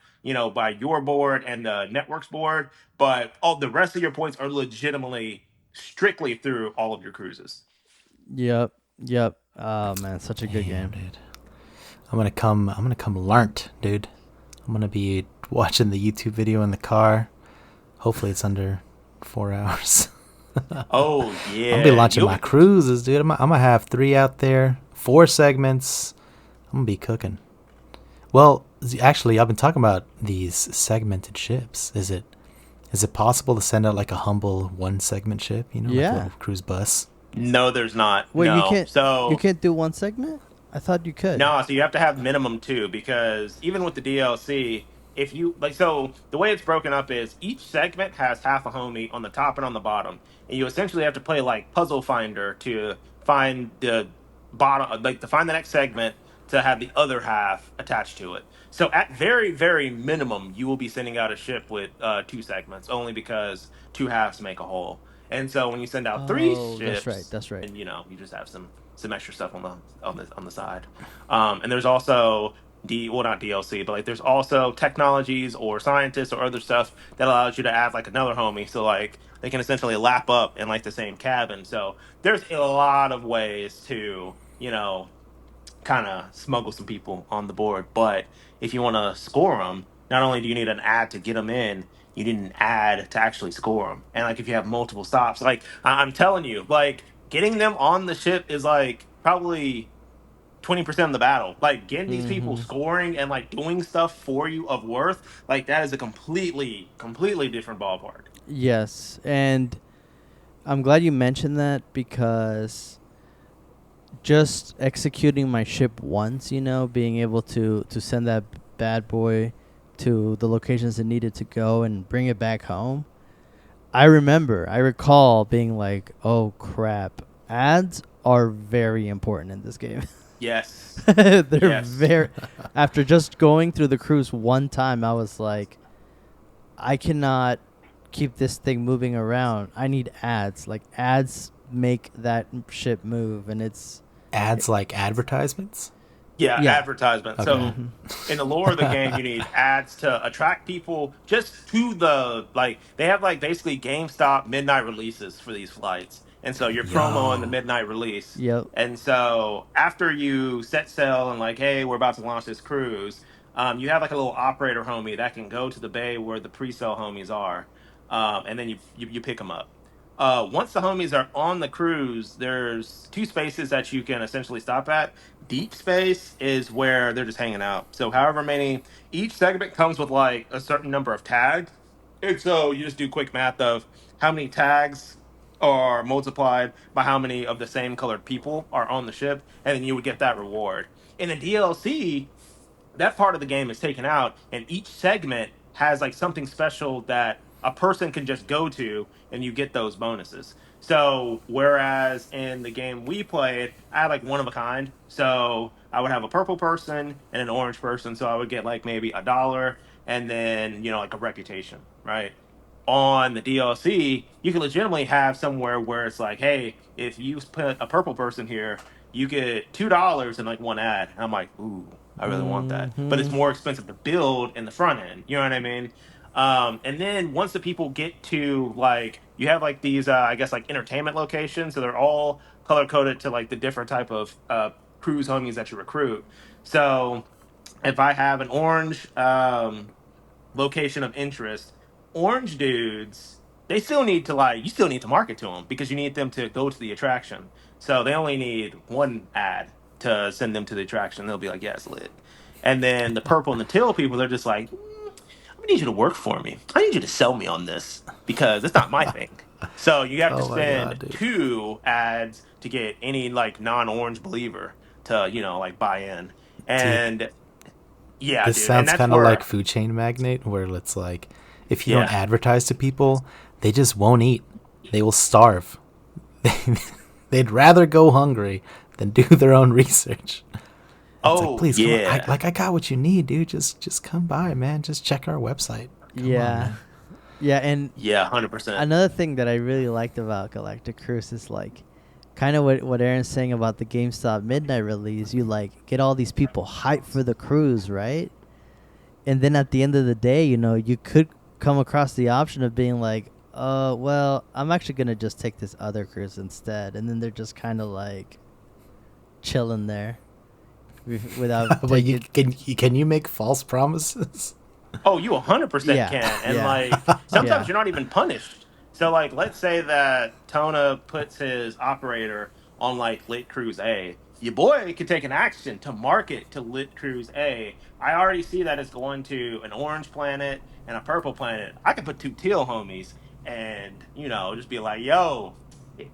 by your board and the network's board. But all the rest of your points are legitimately strictly through all of your cruises. Yep, yep. Oh man, such a good Damn, game. dude. I'm gonna come learnt, dude. I'm gonna be watching the YouTube video in the car. Hopefully it's under 4 hours. I'm Oh gonna be yeah, launching you'll my be. cruises, dude. I'm gonna have 3 out there, 4 segments. I'm gonna be cooking. Well, actually, I've been talking about these segmented ships. Is it possible to send out like a humble 1 segment ship? Like a Yeah. little cruise bus. No, there's not. Wait, you No. can't you So can't do 1 segment? I thought you could. no, so you have to have minimum two because even with the DLC, if you like, so the way it's broken up is each segment has half a homie on the top and on the bottom, and you essentially have to play like puzzle finder to find the bottom, like to find the next segment to have the other half attached to it. So at very, very minimum, you will be sending out a ship with 2 segments, only because two halves make a whole. And so when you send out three Oh, that's right. ships, That's right. and you just have some extra stuff on the side. And there's also well, not DLC, but like there's also technologies or scientists or other stuff that allows you to add like another homie, so like they can essentially lap up in like the same cabin. So there's a lot of ways to kind of smuggle some people on the board. But if you want to score them, not only do you need an ad to get them in, you need an ad to actually score them. And like if you have multiple stops, like I'm telling you, like getting them on the ship is like probably 20% of the battle. Like getting these people Mhm. scoring and like doing stuff for you of worth, like that is a completely, completely different ballpark. Yes, and I'm glad you mentioned that because just executing my ship once, being able to send that bad boy to the locations it needed to go and bring it back home. I recall being like, "Oh crap. Ads are very important in this game." Yes. They're Yes. very After just going through the cruise one time, I was like, I cannot keep this thing moving around. I need ads. Like ads make that ship move, and it, Ads like advertisements. Yeah, yeah. advertisement. Okay. So Hmm. in the lore of the game, you need ads to attract people just to the like they have like basically GameStop midnight releases for these flights. And so you're promoing the Yo. midnight release. Yep. And so after you set sail and like, hey, we're about to launch this cruise, you have like a little operator homie that can go to the bay where the pre-sale homies are. And then you pick them up. Once the homies are on the cruise, there's two spaces that you can essentially stop at. Deep space is where they're just hanging out. So however many, each segment comes with like a certain number of tags. And so you just do quick math of how many tags are multiplied by how many of the same colored people are on the ship, and then you would get that reward. In the DLC, that part of the game is taken out, and each segment has like something special that a person can just go to, and you get those bonuses. So whereas in the game we played, I had like one of a kind. So I would have a purple person and an orange person. So I would get like maybe $1, and then like a reputation, right? On the DLC, you can legitimately have somewhere where it's like, hey, if you put a purple person here, you get $2 in like one ad. And I'm like, ooh. I really want that. But it's Mm-hmm. more expensive to build in the front end. You know what I mean? And then once the people get to like, you have like these, I guess like entertainment locations. So they're all color coded to like the different type of cruise homies that you recruit. So if I have an orange location of interest, orange dudes, they still need to like, you still need to market to them because you need them to go to the attraction. So they only need one ad to send them to the attraction. They'll be like, yeah, it's lit. And then the purple and the teal people, they're just like, I need you to work for me. I need you to sell me on this because it's not my thing. So you have to Oh my spend god, dude. two ads to get any like non-orange believer to, like buy in. Dude, And yeah, this dude. And sounds that's kind of like where, Food Chain Magnate, where it's like, if you don't yeah. advertise to people, they just won't eat. They will starve. They'd rather go hungry than do their own research. And it's like, Oh, please come on. yeah. I got what you need, dude. Just come by, man. Just check our website. Come on, Yeah. man. Yeah, and Yeah, 100%. another thing that I really liked about Galactic Cruise is like kind of what Aaron's saying about the GameStop midnight release. You like get all these people hyped for the cruise, right? And then at the end of the day, you could come across the option of being like, well, I'm actually gonna just take this other cruise instead, and then they're just kind of like chilling there without But you taking. can you make false promises? Oh, you 100% Yeah, can. And yeah, like sometimes yeah. you're not even punished. So like let's say that Tona puts his operator on like Lit Cruise A. Your boy could take an action to market to Lit Cruise A. I already see that it's going to an orange planet and a purple planet. I could put two teal homies and, just be like, yo,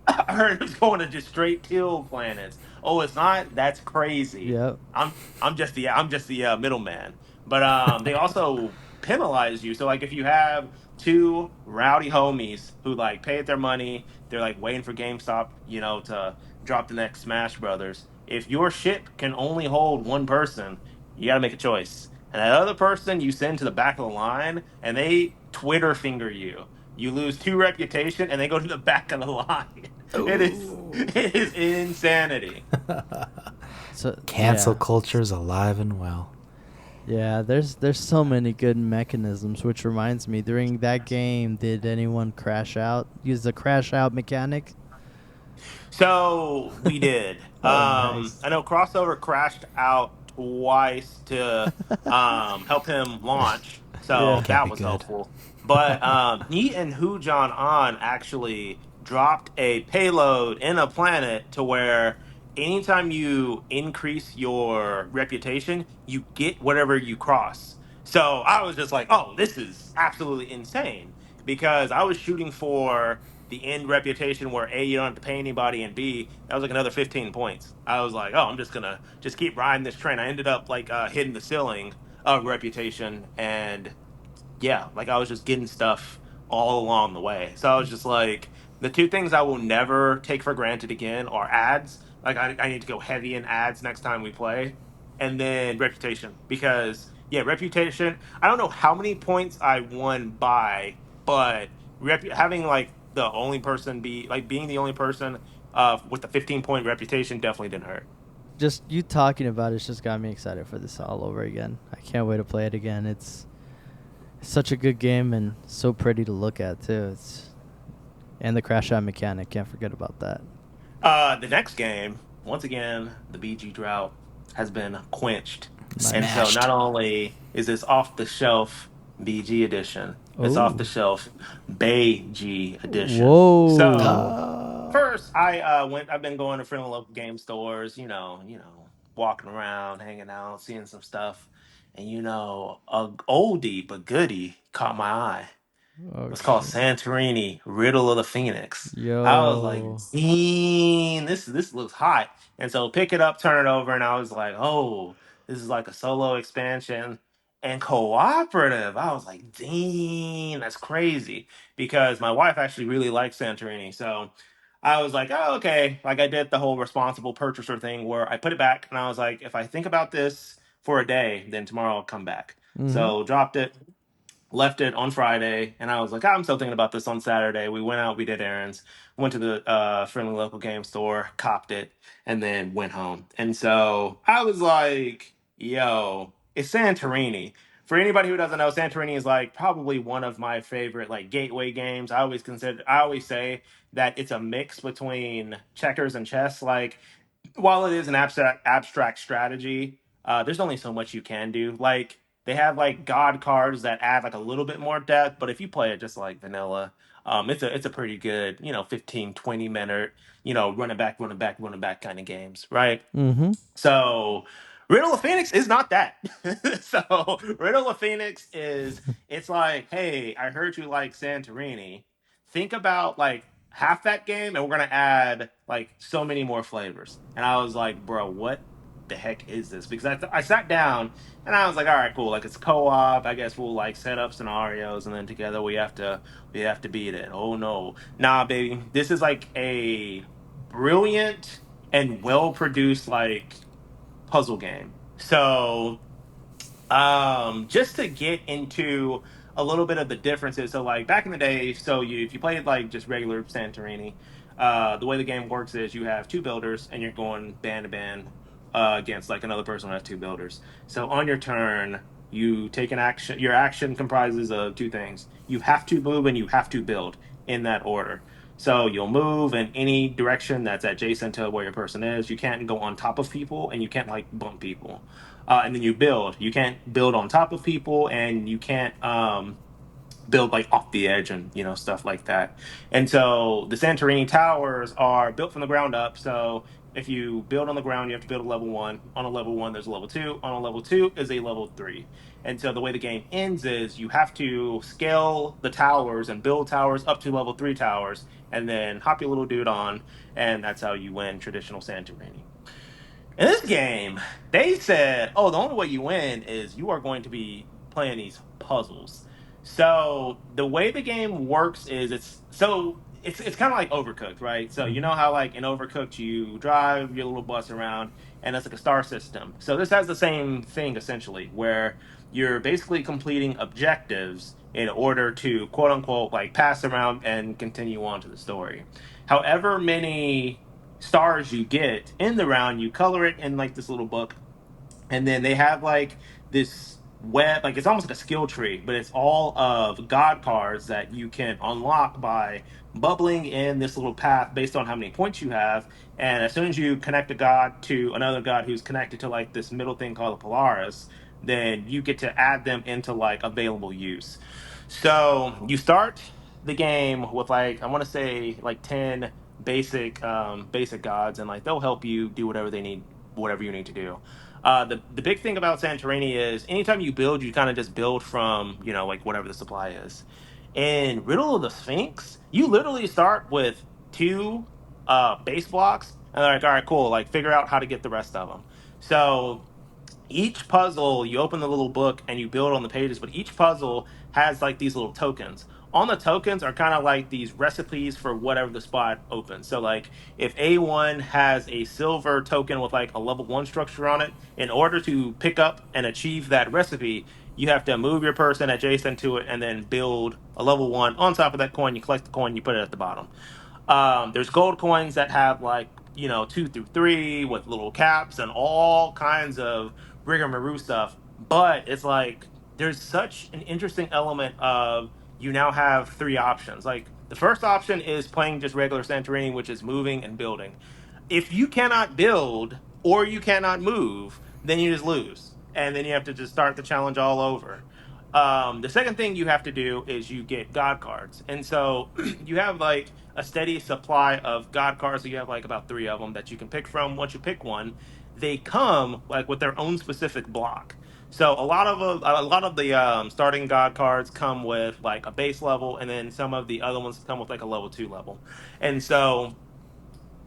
I heard it's going to just straight teal planets. Oh, it's not? That's crazy. Yep. I'm just the middleman. But they also penalize you. So like if you have two rowdy homies who like paid their money, they're like waiting for GameStop, to drop the next Smash Brothers. If your ship can only hold one person, you got to make a choice. And that other person you send to the back of the line, and they Twitter finger you. You lose two reputation, and they go to the back of the line. It is Oh. it is insanity. So Cancel yeah, culture's alive and well. yeah. There's so many good mechanisms. Which reminds me, during that game, did anyone crash out? Use the crash out mechanic? So we did. Oh, nice. I know crossover crashed out twice to help him launch, That so Yeah. can't that be was good. helpful. But Neat and Hu John An actually dropped a payload in a planet to where anytime you increase your reputation, you get whatever you cross. So I was just like, oh, this is absolutely insane because I was shooting for the end reputation where A, you don't have to pay anybody, and B, that was like another 15 points. I was like, oh, I'm just gonna just keep riding this train. I ended up like hitting the ceiling of reputation, and yeah, like I was just getting stuff all along the way. So I was just like, the two things I will never take for granted again are ads. Like I need to go heavy in ads next time we play, and then reputation because yeah, reputation. I don't know how many points I won by, but having like the only person be like being the only person with the 15-point reputation definitely didn't hurt. Just you talking about it's just got me excited for this all over again. I can't wait to play it again. It's such a good game and so pretty to look at too. It's and the crash out mechanic. Can't forget about that. The next game, once again, the BG drought has been quenched. And Nice. so Smashed. not only is this off the shelf BG edition, it's off the Oh. shelf Bay G edition. So Whoa. first I've been going to friendly local game stores, walking around, hanging out, seeing some stuff. And a oldie but goodie caught my eye. Oh It's called shit. Santorini, Riddle of the Phoenix. I was like, Yo. dang, this looks hot. And so pick it up, turn it over, and I was like, oh, this is like a solo expansion and cooperative. I was like, dang, that's crazy. Because my wife actually really likes Santorini. So I was like, oh, okay. Like I did the whole responsible purchaser thing where I put it back and I was like, if I think about this for a day, then tomorrow I'll come back. Mhm. So dropped it, left it on Friday, and I was like, I'm still thinking about this on Saturday. We went out, we did errands, went to the friendly local game store, copped it, and then went home. And so I was like, Yo, it's Santorini. For anybody who doesn't know, Santorini is like probably one of my favorite like gateway games. I always say that it's a mix between checkers and chess. Like while it is an abstract strategy, there's only so much you can do. Like they have like god cards that add like a little bit more depth, but if you play it just like vanilla, it's a pretty good, 15-20 minute, running back kind of games, right? Mm-hmm. So Riddle of Phoenix is not that. So Riddle of Phoenix is it's like, hey, I heard you like Santorini. Think about like half that game, and we're gonna add like so many more flavors. And I was like, bro, what the heck is this? Because I sat down and I was like, all right, cool. Like it's co-op. I guess we'll like set up scenarios, and then together we have to beat it. Oh no, nah, baby. This is like a brilliant and well produced like puzzle game. So just to get into a little bit of the differences. So like back in the day, so if you played like just regular Santorini, the way the game works is you have two builders and you're going band to band against like another person who has two builders. So on your turn, you take an action. Your action comprises of two things. You have to move and you have to build in that order. So you'll move in any direction that's adjacent to where your person is. You can't go on top of people and you can't like bump people. And then you build. You can't build on top of people, and you can't build like off the edge and stuff like that. And so the Santorini towers are built from the ground up. So if you build on the ground, you have to build a level one. On a level one, there's a level two. On a level two is a level three. And so the way the game ends is you have to scale the towers and build towers up to level three towers, and then hop your little dude on, and that's how you win traditional Santorini. In this game, they said, "Oh, the only way you win is you are going to be playing these puzzles." So the way the game works is it's kind of like Overcooked, right? So you know how like in Overcooked you drive your little bus around and it's like a star system. So this has the same thing essentially, where you're basically completing objectives in order to quote unquote like pass around and continue on to the story. However many stars you get in the round, you color it in like this little book, and then they have like this web, like it's almost like a skill tree, but it's all of god cards that you can unlock by bubbling in this little path based on how many points you have. And as soon as you connect a god to another god who's connected to like this middle thing called a Polaris, then you get to add them into like available use. So you start the game with like I want to say like 10 basic gods, and like they'll help you do whatever you need to do. The big thing about Santorini is anytime you build, you kind of just build from like whatever the supply is. In Riddle of the Sphinx, you literally start with two base blocks, and they're like, all right, cool, like figure out how to get the rest of them. So each puzzle, you open the little book and you build on the pages, but each puzzle has like these little tokens. On the tokens are kind of like these recipes for whatever the spot opens. So like if A1 has a silver token with like a level 1 structure on it, in order to pick up and achieve that recipe, you have to move your person adjacent to it and then build a level 1 on top of that coin. You collect the coin, you put it at the bottom. There's gold coins that have like 2 through 3 with little caps and all kinds of rigmarole stuff. But it's like there's such an interesting element of you now have three options. Like the first option is playing just regular Santorini, which is moving and building. If you cannot build or you cannot move, then you just lose, and then you have to just start the challenge all over. The second thing you have to do is you get god cards, and so you have like a steady supply of god cards. So you have like about three of them that you can pick from. Once you pick one, they come like with their own specific block. So a lot of the starting god cards come with like a base level, and then some of the other ones come with like a level 2 level. And so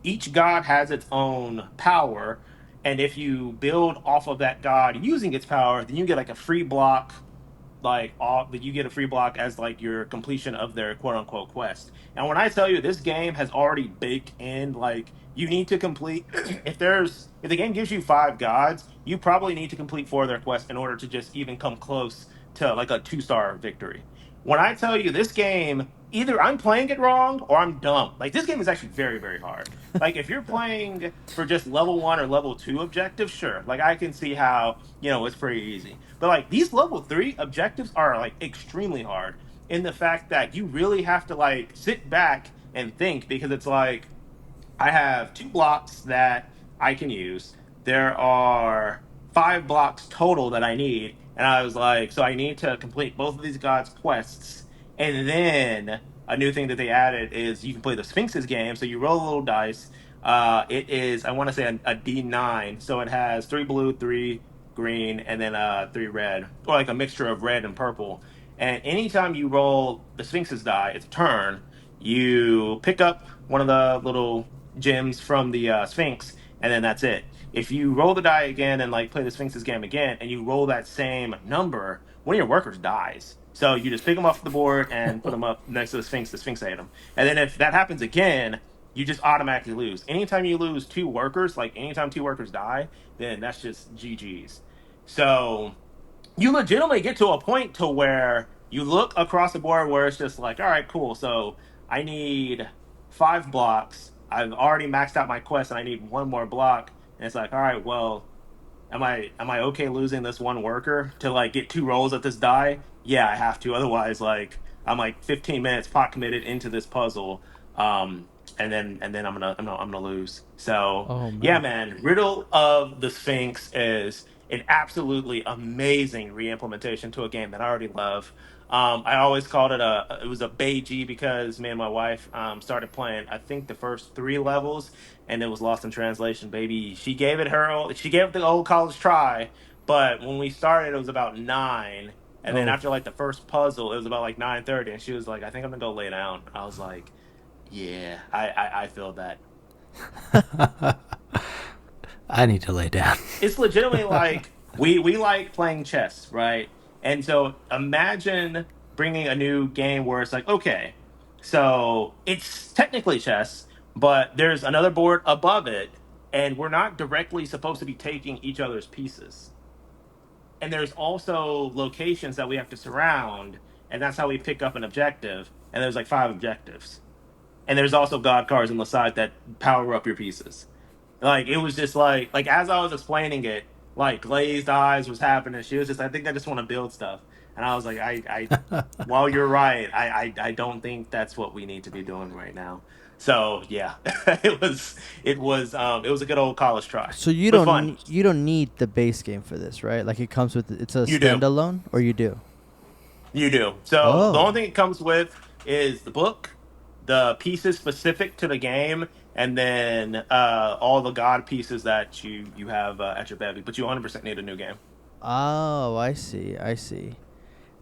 each god has its own power, and if you build off of that god using its power, then you get like a free block, like all that you get a free block as like your completion of their quote unquote quest. And when I tell you this game has already baked in like you need to complete if the game gives you five gods, you probably need to complete four of their quests in order to just even come close to like a 2-star victory. When I tell you this game either I'm playing it wrong or I'm dumb. Like this game is actually very, very hard. Like if you're playing for just level 1 or level 2 objectives, sure. Like I can see how, it's pretty easy. But like these level 3 objectives are like extremely hard in the fact that you really have to like sit back and think, because it's like I have 2 blocks that I can use. There are 5 blocks total that I need. And I was like, so I need to complete both of these gods' quests. And then a new thing that they added is you can play the Sphinx's game. So you roll a little dice. It is, I want to say, a D9. So it has 3 blue, 3 green, and then 3 red, or like a mixture of red and purple. And anytime you roll the Sphinx's die, it's a turn. You pick up one of the little gems from the Sphinx, and then that's it. If you roll the die again and like play the Sphinx's game again, and you roll that same number, one of your workers dies. So you just pick them off the board and put them up next to the Sphinx. The Sphinx ate them, and then if that happens again, you just automatically lose. Anytime you lose 2 workers, like anytime 2 workers die, then that's just GG's. So you legitimately get to a point to where you look across the board where it's just like, all right, cool. So I need 5 blocks. I've already maxed out my quest and I need one more block. And it's like, all right, well, am I okay losing this one worker to like get 2 rolls at this die? Yeah, I have to. Otherwise, like I'm like 15 minutes pot committed into this puzzle. And then I'm gonna lose. So Oh yeah, man. man, Riddle of the Sphinx is an absolutely amazing re-implementation to a game that I already love. I always called it was a Beiji because me and my wife started playing, I think, the first 3 levels, and it was lost in translation, baby. She gave it the old college try, but when we started, it was about 9, and then Oh. after like the first puzzle, it was about like 9:30, and she was like, "I think I'm gonna go lay down." I was like, "Yeah, I feel that." I need to lay down. It's legitimately like we like playing chess, right? And so imagine bringing a new game where it's like, okay, so it's technically chess, but there's another board above it, and we're not directly supposed to be taking each other's pieces. And there's also locations that we have to surround, and that's how we pick up an objective. And there's like 5 objectives. And there's also god cards on the side that power up your pieces. Like it was just like as I was explaining it, like glazed eyes was happening. She was just, I think I just want to build stuff, and I was like, while you're right, I don't think that's what we need to be doing right now. So yeah, it was a good old college try. So It was fun. you don't need the base game for this, right? Like it comes with it's a You do, standalone, or you do? you do. So the Oh. only thing it comes with is the book, the pieces specific to the game, and then all the god pieces that you have at your bevy. But you 100% need a new game. Oh, I see. I see.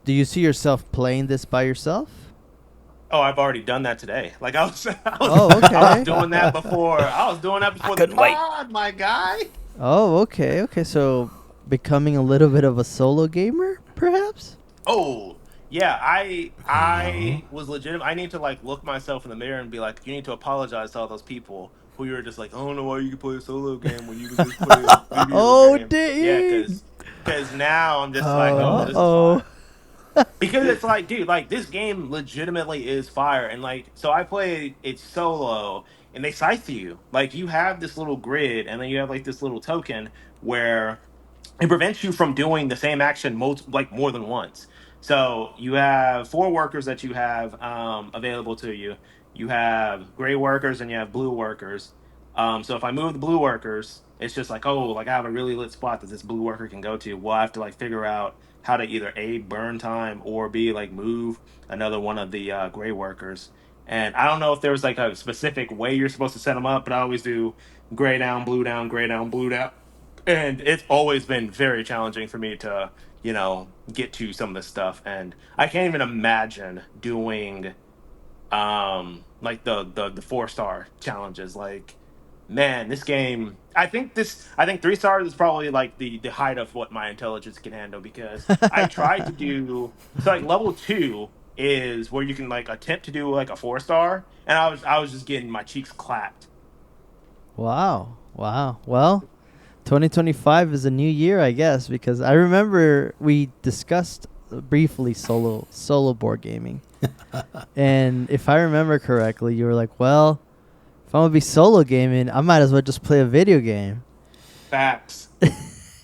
Do you see yourself playing this by yourself? Oh, I've already done that today. Like Oh, I was okay. doing that before. I was doing that I before the couldn't wait. pod, my guy. Oh, okay. Okay, so becoming a little bit of a solo gamer, perhaps? Oh, yeah. I No. I was legitimate. I need to like look myself in the mirror and be like, you need to apologize to all those people who you were just like, I don't know why you can play a solo game when you can just play a video Oh, game. Yeah, dang. because now I'm just like, oh, this is Oh. fire. Because it's like, dude, like this game legitimately is fire. And like, so I play it solo and they scythe you. Like, you have this little grid and then you have like this little token where it prevents you from doing the same action like more than once. So you have 4 workers that you have available to you. You have gray workers and you have blue workers. So if I move the blue workers, it's just like, oh, like I have a really lit spot that this blue worker can go to. Well, I have to like figure out how to either A, burn time, or B, like move another one of the gray workers. And I don't know if there's like a specific way you're supposed to set them up, but I always do gray down, blue down, and it's always been very challenging for me to get to some of this stuff, and I can't even imagine doing like the 4-star challenges. Like, man, this game, I think 3 stars is probably like the height of what my intelligence can handle, because I tried to do, so like level 2 is where you can like attempt to do like a 4-star, and I was just getting my cheeks clapped. Wow. Wow. Well, 2025 is a new year, I guess, because I remember we discussed briefly solo board gaming. And if I remember correctly, you were like, "Well, if I'm gonna be solo gaming, I might as well just play a video game." Facts.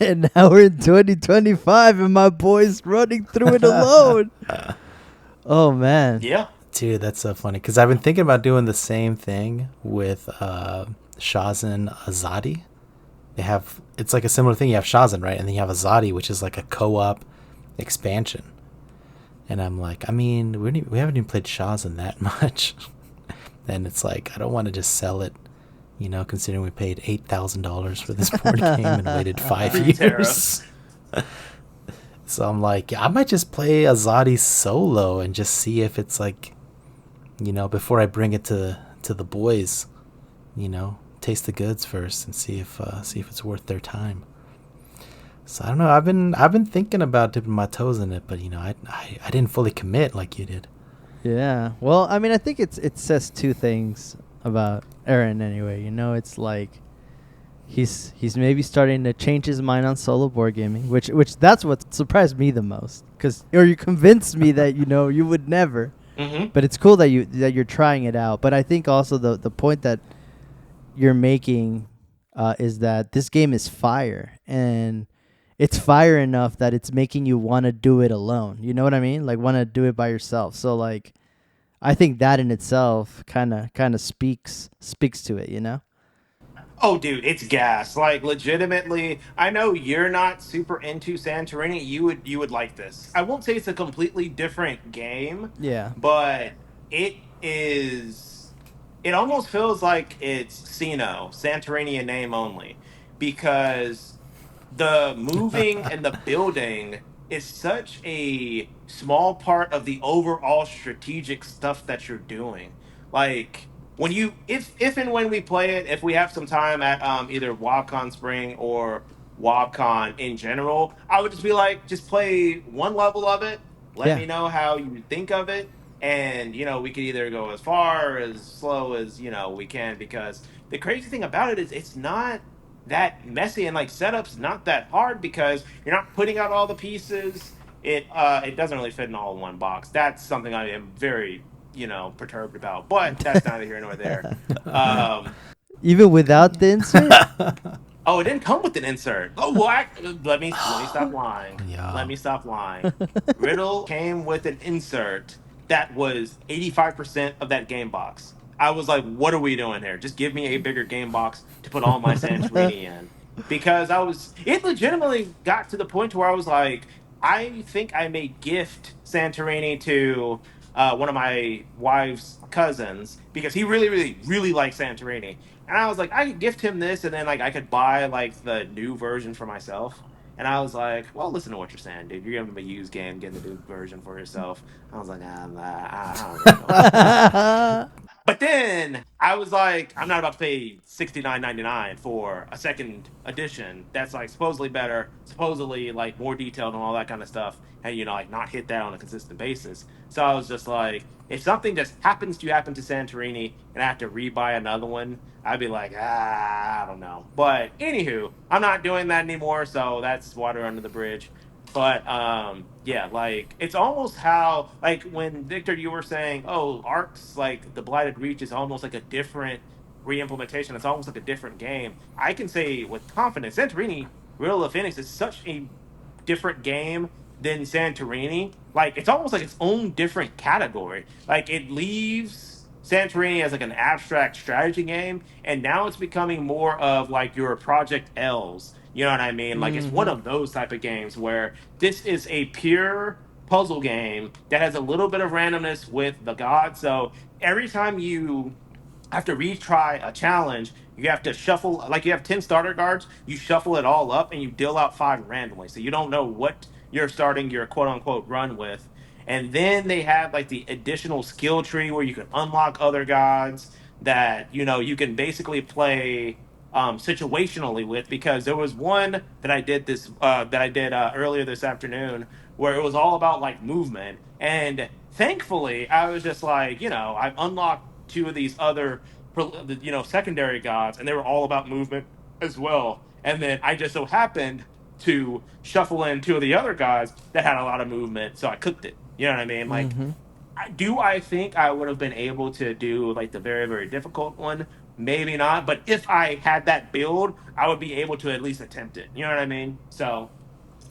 And now we're in 2025, and my boy's running through it alone. Oh man. Yeah. Dude, that's so funny because I've been thinking about doing the same thing with Shazin Azadi. It's like a similar thing. You have Shazin, right? And then you have Azadi, which is like a co-op expansion. And I'm like, I mean, we haven't even played Shazin that much. And it's like, I don't want to just sell it, considering we paid $8,000 for this board game and waited 5 years. So I'm like, I might just play Azadi solo and just see if it's like, before I bring it to the boys, taste the goods first and see if it's worth their time. So I don't know. I've been thinking about dipping my toes in it, but I didn't fully commit like you did. Yeah. Well, I mean, I think it says two things about Erin anyway. It's like he's maybe starting to change his mind on solo board gaming, which that's what surprised me the most. Or you convinced me that you would never. Mm-hmm. But it's cool that you're trying it out. But I think also the point that you're making is that this game is fire, and it's fire enough that it's making you want to do it alone. You know what I mean? Like want to do it by yourself. So like, I think that in itself kind of speaks to it. Oh, dude, it's gas. Like, legitimately, I know you're not super into Santorini. You would like this. I won't say it's a completely different game, Yeah. but it is. It almost feels like it's Sino, Santorini in name only, because the moving and the building is such a small part of the overall strategic stuff that you're doing. Like when you if and when we play it, if we have some time at either WabCon Spring or WabCon in general, I would just be like, just play one level of it. Let Yeah. me know how you think of it. And we could either go as far as slow as we can, because the crazy thing about it is it's not that messy, and like setup's not that hard because you're not putting out all the pieces. It doesn't really fit in all in one box. That's something I am very perturbed about, but that's neither here nor there. Um, Even without the insert? oh, it didn't come with an insert. Oh, what? Let me stop lying. Let Yeah. me stop lying. Riddle came with an insert that was 85% of that game box. I was like, what are we doing here? Just give me a bigger game box to put all my Santorini in. Because it legitimately got to the point where I was like, I think I may gift Santorini to one of my wife's cousins because he really, really, really likes Santorini. And I was like, I could gift him this, and then like I could buy like the new version for myself. And I was like, well, listen to what you're saying, dude. You're giving him a used game, getting the new version for yourself. I was like, I don't really know about that. But then I was like, I'm not about to pay $69.99 for a second edition that's like supposedly better, supposedly like more detailed and all that kind of stuff, and like not hit that on a consistent basis. So I was just like, if something just happens to happen to Santorini and I have to rebuy another one, I'd be like, I don't know. But anywho, I'm not doing that anymore, so that's water under the bridge. But yeah, like it's almost how like when Victor you were saying, oh, Arcs like the Blighted Reach is almost like a different re-implementation. It's almost like a different game. I can say with confidence, Santorini Riddle of Phoenix is such a different game than Santorini. Like it's almost like its own different category. Like it leaves Santorini as like an abstract strategy game, and now it's becoming more of like your Project L's. You know what I mean? Like it's one Mm-hmm. of those type of games where this is a pure puzzle game that has a little bit of randomness with the gods. So every time you have to retry a challenge, you have to shuffle, like you have 10 starter cards, you shuffle it all up and you deal out five randomly. So you don't know what you're starting your quote unquote run with. And then they have like the additional skill tree where you can unlock other gods that, you can basically play situationally with, because there was one that I did earlier this afternoon where it was all about like movement, and thankfully I was just like, I've unlocked two of these other secondary gods, and they were all about movement as well. And then I just so happened to shuffle in two of the other guys that had a lot of movement. So I cooked it. You know what I mean? Like, Mm-hmm. I think I would have been able to do like the very, very difficult one? Maybe not. But if I had that build, I would be able to at least attempt it. You know what I mean? So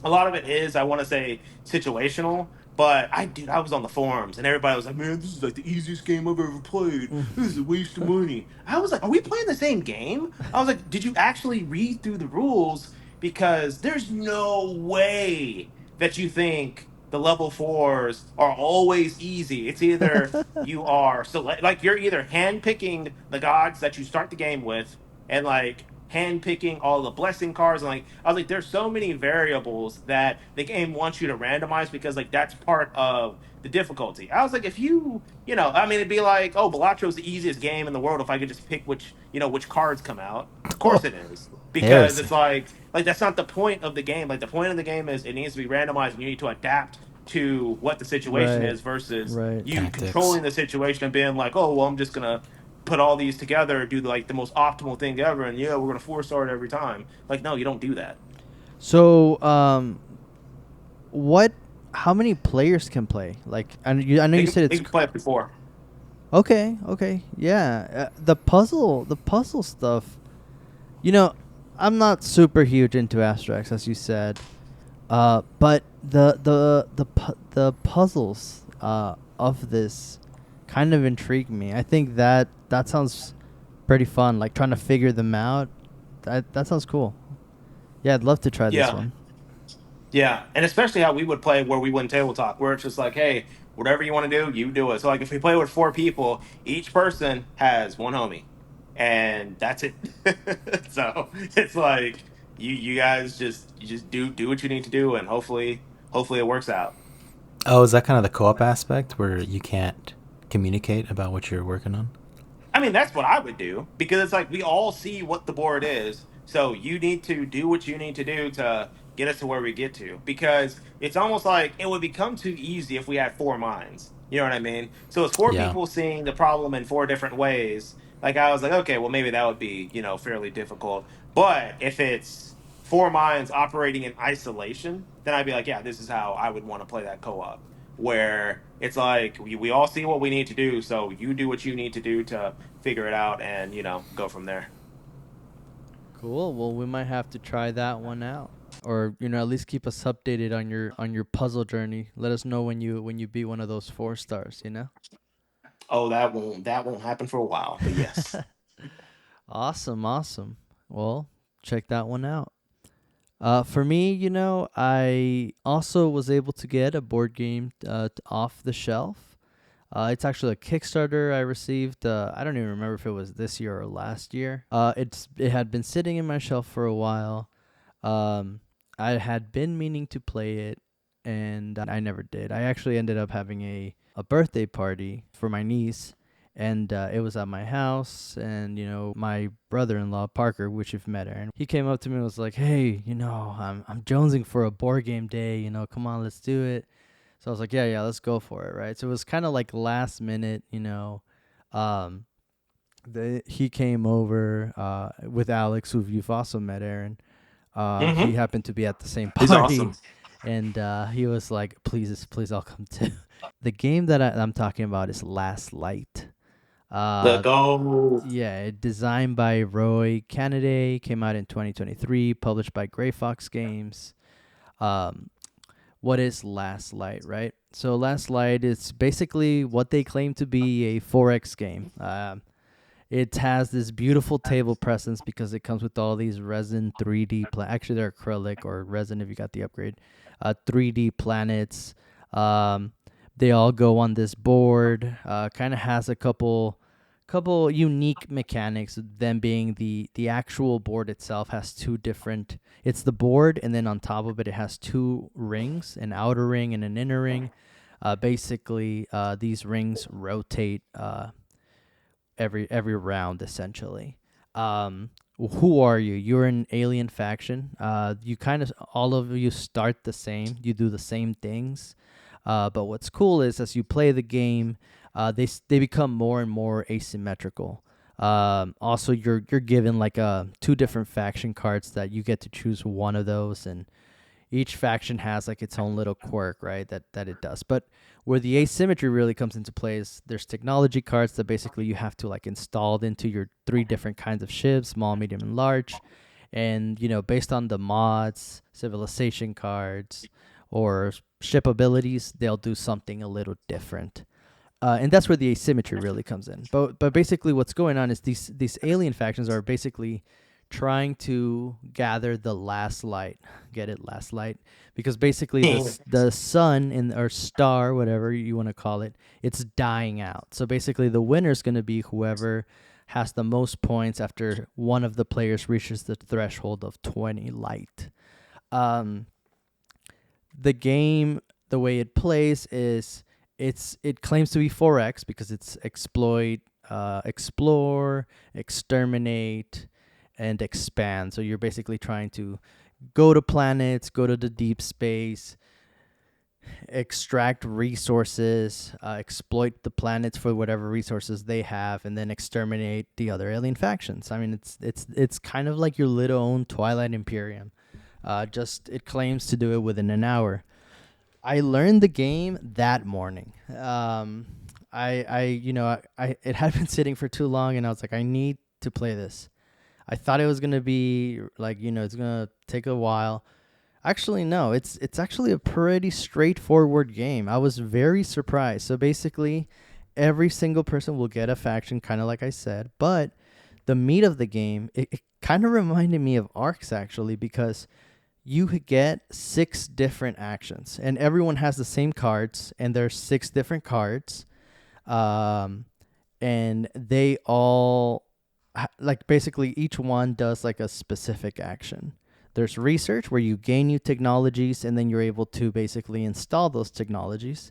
a lot of it is, I want to say, situational. But I was on the forums and everybody was like, "Man, this is like the easiest game I've ever played. This is a waste of money." I was like, "Are we playing the same game?" I was like, "Did you actually read through the rules? Because there's no way that you think the level fours are always easy. It's either you are select, like you're either handpicking the gods that you start the game with, and like handpicking all the blessing cards, and like I was like, there's so many variables that the game wants you to randomize because like that's part of the difficulty. I was like, if I mean, it'd be like, oh, Balattro's the easiest game in the world if I could just pick which cards come out. Of course it is, because it's Heresy. like that's not the point of the game. Like the point of the game is it needs to be randomized and you need to adapt to what the situation Right. is versus Right. you Tactics. controlling the situation and being like, oh well, I'm just gonna put all these together, do like the most optimal thing ever, and yeah, we're gonna four star it every time. Like, no, you don't do that. So, what? How many players can play? Like, I know you said They it's can play up before. okay. Okay, yeah. The puzzle stuff. You know, I'm not super huge into abstracts, as you said. But the puzzles of this kind of intrigue me. I think that sounds pretty fun. Like trying to figure them out. That sounds cool. Yeah, I'd love to try this Yeah, one. yeah, and especially how we would play where we wouldn't table talk, where it's just like, hey, whatever you want to do, you do it. So like, if we play with four people, each person has one homie, and that's it. So it's like you guys just do what you need to do, and hopefully it works out. Oh, is that kind of the co-op aspect where you can't communicate about what you're working on? I mean, that's what I would do because it's like we all see what the board is. So you need to do what you need to do to get us to where we get to because it's almost like it would become too easy if we had four minds. You know what I mean? So it's four Yeah. people seeing the problem in four different ways. Like I was like, okay, well maybe that would be, fairly difficult. But if it's four minds operating in isolation, then I'd be like, yeah, this is how I would want to play that co-op where it's like we all see what we need to do, so you do what you need to do to figure it out and go from there. Cool. Well, we might have to try that one out, or at least keep us updated on your puzzle journey. Let us know when you beat one of those 4 stars. Oh, that won't happen for a while, but yes. Awesome, awesome. Well, check that one out. For me, I also was able to get a board game off the shelf. It's actually a Kickstarter I received. I don't even remember if it was this year or last year. It had been sitting in my shelf for a while. Um, I had been meaning to play it, and I never did. I actually ended up having a birthday party for my niece, and it was at my house. And my brother-in-law Parker, which you've met, Aaron, he came up to me and was like, "Hey, I'm jonesing for a board game day. Come on, let's do it." So I was like, "Yeah, let's go for it." Right. So it was kind of like last minute. Um, he came over with Alex, who you've also met, Aaron. He Hmm. happened to be at the same He's awesome. party, and he was like, please, I'll come too." The game that I'm talking about is Last Light. Let Uh, go. yeah, designed by Roy Kennedy, came out in 2023, published by Gray Fox Games. Um, what is Last Light, right? So Last Light is basically what they claim to be a 4X game. It has this beautiful table presence because it comes with all these resin 3D actually they're acrylic or resin if you got the upgrade. 3D planets. Um, they all go on this board. Kind of has a couple unique mechanics. Them being the actual board itself has two different. It's the board, and then on top of it, it has two rings, an outer ring and an inner ring. Basically, these rings rotate. Every round essentially. Who are you? You're an alien faction. You kind of all of you start the same. You do the same things. But what's cool is as you play the game, they become more and more asymmetrical. Also, you're given like two different faction cards that you get to choose one of those, and each faction has like its own little quirk, right? That it does. But where the asymmetry really comes into play is there's technology cards that basically you have to like install into your 3 different kinds of ships, small, medium, and large. And based on the mods, civilization cards, or ship abilities, they'll do something a little different. And that's where the asymmetry really comes in. But basically, what's going on is these alien factions are basically trying to gather the last light. Get it, last light, because basically the sun or star, whatever you want to call it, it's dying out. So basically, the winner is going to be whoever has the most points after one of the players reaches the threshold of 20 light. The game, the way it plays is it claims to be 4X because it's exploit, explore, exterminate, and expand. So you're basically trying to go to planets, go to the deep space, extract resources, exploit the planets for whatever resources they have, and then exterminate the other alien factions. I mean, it's kind of like your little own Twilight Imperium. Just it claims to do it within an hour. I learned the game that morning. It had been sitting for too long, and I was like, I need to play this. I thought it was gonna be like, it's gonna take a while. Actually, no. It's actually a pretty straightforward game. I was very surprised. So basically, every single person will get a faction, kind of like I said. But the meat of the game, it kind of reminded me of Arcs actually, because you get 6 different actions, and everyone has the same cards, and there's 6 different cards, and they all like basically each one does like a specific action. There's research where you gain new technologies, and then you're able to basically install those technologies.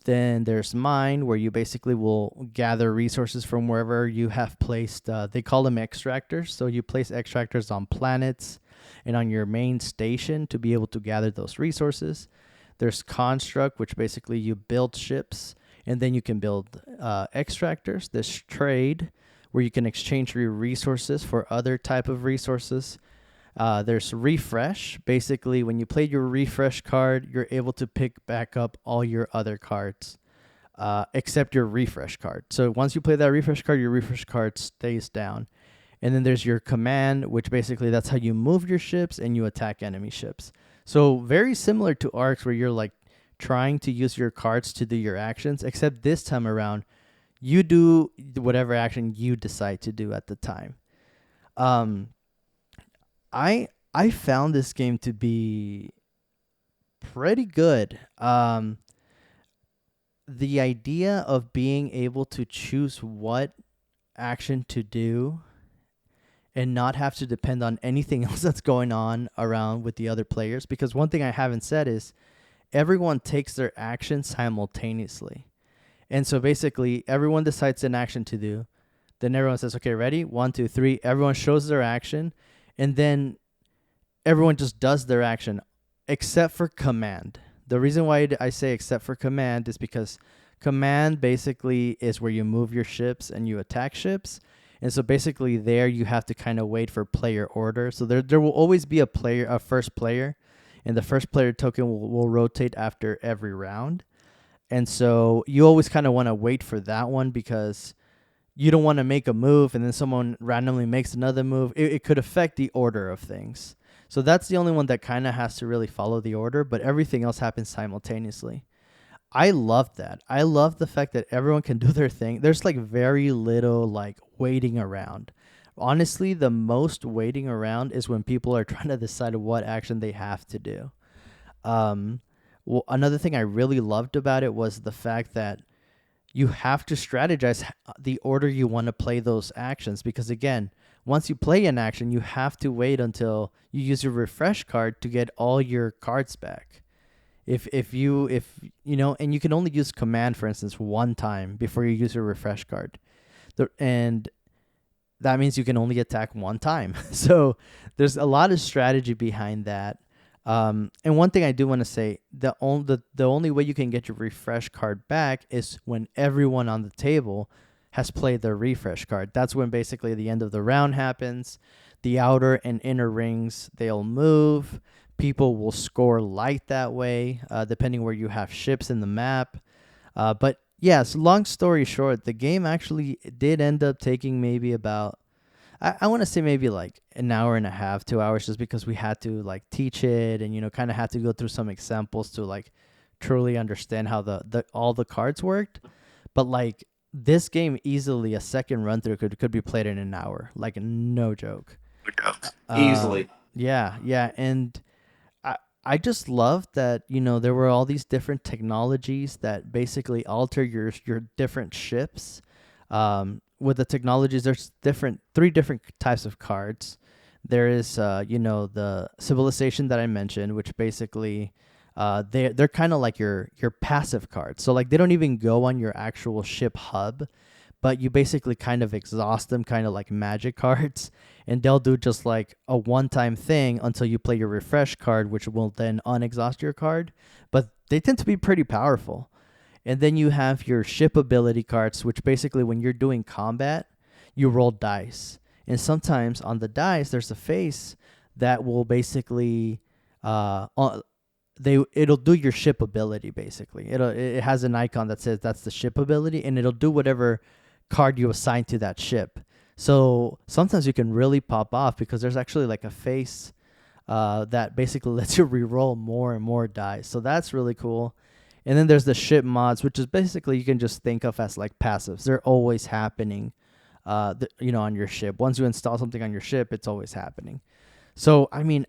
Then there's mine, where you basically will gather resources from wherever you have placed. They call them extractors. So you place extractors on planets and on your main station to be able to gather those resources. There's construct, which basically you build ships, and then you can build extractors. There's trade, where you can exchange your resources for other type of resources. There's refresh. Basically, when you play your refresh card, you're able to pick back up all your other cards, except your refresh card. So once you play that refresh card, your refresh card stays down. And then there's your command, which basically that's how you move your ships and you attack enemy ships. So very similar to Arcs, where you're like trying to use your cards to do your actions, except this time around, you do whatever action you decide to do at the time. I found this game to be pretty good. The idea of being able to choose what action to do and not have to depend on anything else that's going on around with the other players. Because one thing I haven't said is everyone takes their action simultaneously. And so basically everyone decides an action to do. Then everyone says, okay, ready? 1, 2, 3. Everyone shows their action. And then everyone just does their action except for command. The reason why I say except for command is because command basically is where you move your ships and you attack ships. And so basically there you have to kind of wait for player order. So there will always be a first player, and the first player token will rotate after every round. And so you always kind of want to wait for that one, because you don't want to make a move and then someone randomly makes another move. It could affect the order of things. So that's the only one that kind of has to really follow the order, but everything else happens simultaneously. I love that. I love the fact that everyone can do their thing. There's like very little like waiting around. Honestly, the most waiting around is when people are trying to decide what action they have to do. Well, another thing I really loved about it was the fact that you have to strategize the order you want to play those actions, because again, once you play an action, you have to wait until you use your refresh card to get all your cards back. If you know, and you can only use command, for instance, one time before you use your refresh card. And that means you can only attack one time. So there's a lot of strategy behind that. And one thing I do want to say, the only way you can get your refresh card back is when everyone on the table has played their refresh card. That's when basically the end of the round happens. The outer and inner rings, they'll move. people will score light that way, depending where you have ships in the map. But yes, long story short, the game actually did end up taking maybe about, I want to say maybe like an hour and a half, 2 hours, just because we had to like teach it and, kind of had to go through some examples to like truly understand how the all the cards worked. But like this game, easily a second run through could be played in an hour, like no joke. Easily. Yeah, yeah, and I just love that, there were all these different technologies that basically alter your different ships. With the technologies, there's three different types of cards. There is the civilization that I mentioned, which basically they're kind of like your passive cards. So like they don't even go on your actual ship hub, but you basically kind of exhaust them, kind of like magic cards, and they'll do just like a one-time thing until you play your refresh card, which will then unexhaust your card. But they tend to be pretty powerful. And then you have your ship ability cards, which basically when you're doing combat, you roll dice. And sometimes on the dice, there's a face that will basically it'll do your ship ability basically. It has an icon that says that's the ship ability, and it'll do whatever card you assign to that ship. So sometimes you can really pop off because there's actually like a face that basically lets you reroll more and more dice. So that's really cool. And then there's the ship mods, which is basically you can just think of as like passives. They're always happening, on your ship. Once you install something on your ship, it's always happening. So I mean,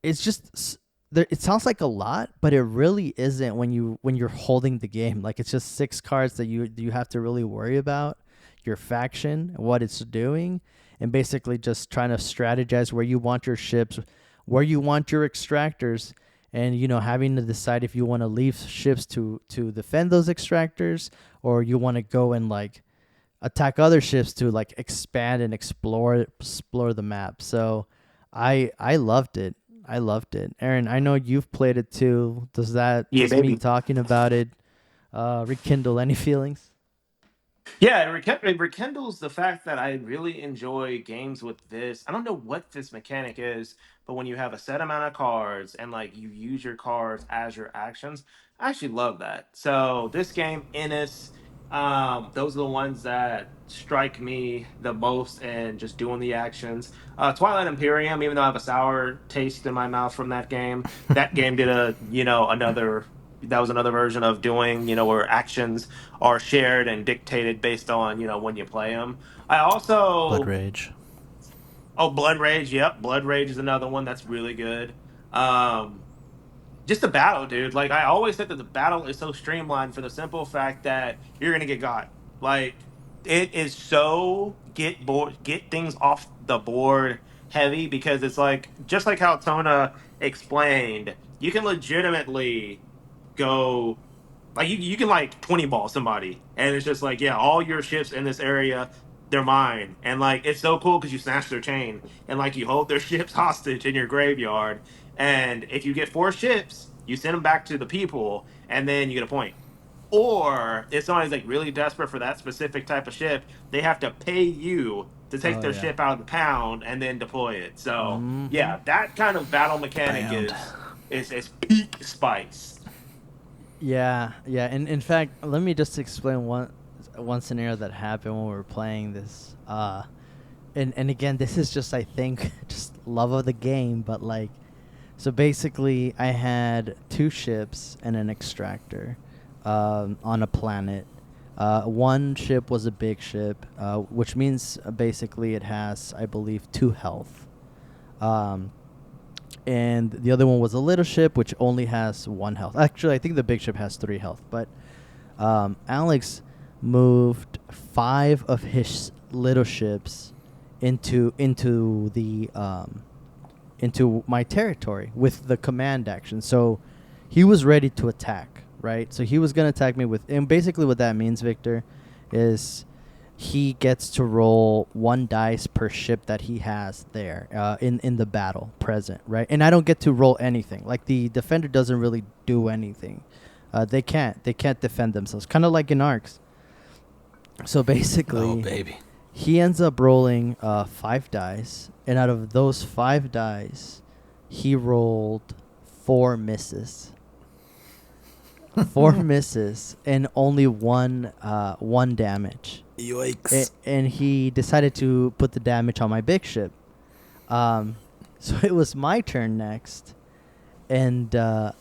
it's just it sounds like a lot, but it really isn't when you're holding the game. Like it's just 6 cards that you have to really worry about your faction, what it's doing, and basically just trying to strategize where you want your ships, where you want your extractors, and having to decide if you want to leave ships to defend those extractors, or you want to go and like attack other ships to like expand and explore the map. So I loved it. I loved it. Erin, I know you've played it too. Does that Yeah, just me baby. talking about it rekindle any feelings? Yeah, it rekindles the fact that I really enjoy games with this. I don't know what this mechanic is, but when you have a set amount of cards and like you use your cards as your actions, I actually love that. So this game, Innis, those are the ones that strike me the most and just doing the actions. Twilight Imperium, even though I have a sour taste in my mouth from that game did another. That was another version of doing, where actions are shared and dictated based on when you play them. I Blood also Rage. Oh, Blood Rage. Yep, Blood Rage is another one that's really good. Um, just the battle, dude. Like I always said that the battle is so streamlined for the simple fact that you're gonna get got. Like it is so get things off the board heavy because it's like just like how Tona explained, you can legitimately go like you can like 20 ball somebody, and it's just like, yeah, all your ships in this area, they're mine. And like it's so cool because you snatch their chain and like you hold their ships hostage in your graveyard. And if you get 4 ships, you send them back to the people, and then you get a point. Or if somebody's like really desperate for that specific type of ship, they have to pay you to take Oh their yeah. ship out of the pound and then deploy it. So Mm-hmm. yeah, that kind of battle mechanic Bound. is peak spice. Yeah, yeah. And in fact, let me just explain one scenario that happened when we were playing this. And again, this is just I think just love of the game, but like, so basically, I had 2 ships and an extractor, on a planet. One ship was a big ship, which means basically it has, I believe, 2 health. Um, and the other one was a little ship which only has 1 health. Actually, I think the big ship has 3 health. But Alex moved 5 of his little ships into my territory with the command action. So he was ready to attack, right? So he was gonna attack me with, and basically what that means, Victor, is he gets to roll 1 dice per ship that he has there in the battle present, right? And I don't get to roll anything. Like the defender doesn't really do anything. They can't defend themselves. Kind of like in arcs. So Oh basically, baby. he ends up rolling 5 dice, and out of those 5 dice, he rolled 4 misses. 4 misses and only one damage. Yikes. And he decided to put the damage on my big ship. So it was my turn next, and I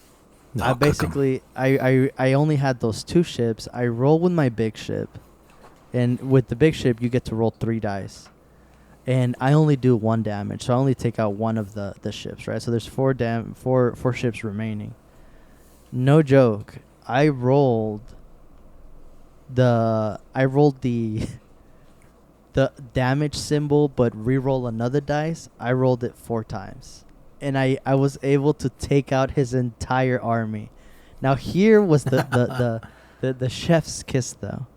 basically I only had those 2 ships. I roll with my big ship, and with the big ship you get to roll 3 dice, and I only do 1 damage, so I only take out one of the ships, right? So there's 4 ships remaining. No joke. I rolled the the damage symbol, but re-roll another dice. I rolled it 4 times, and I was able to take out his entire army. Now here was the chef's kiss, though.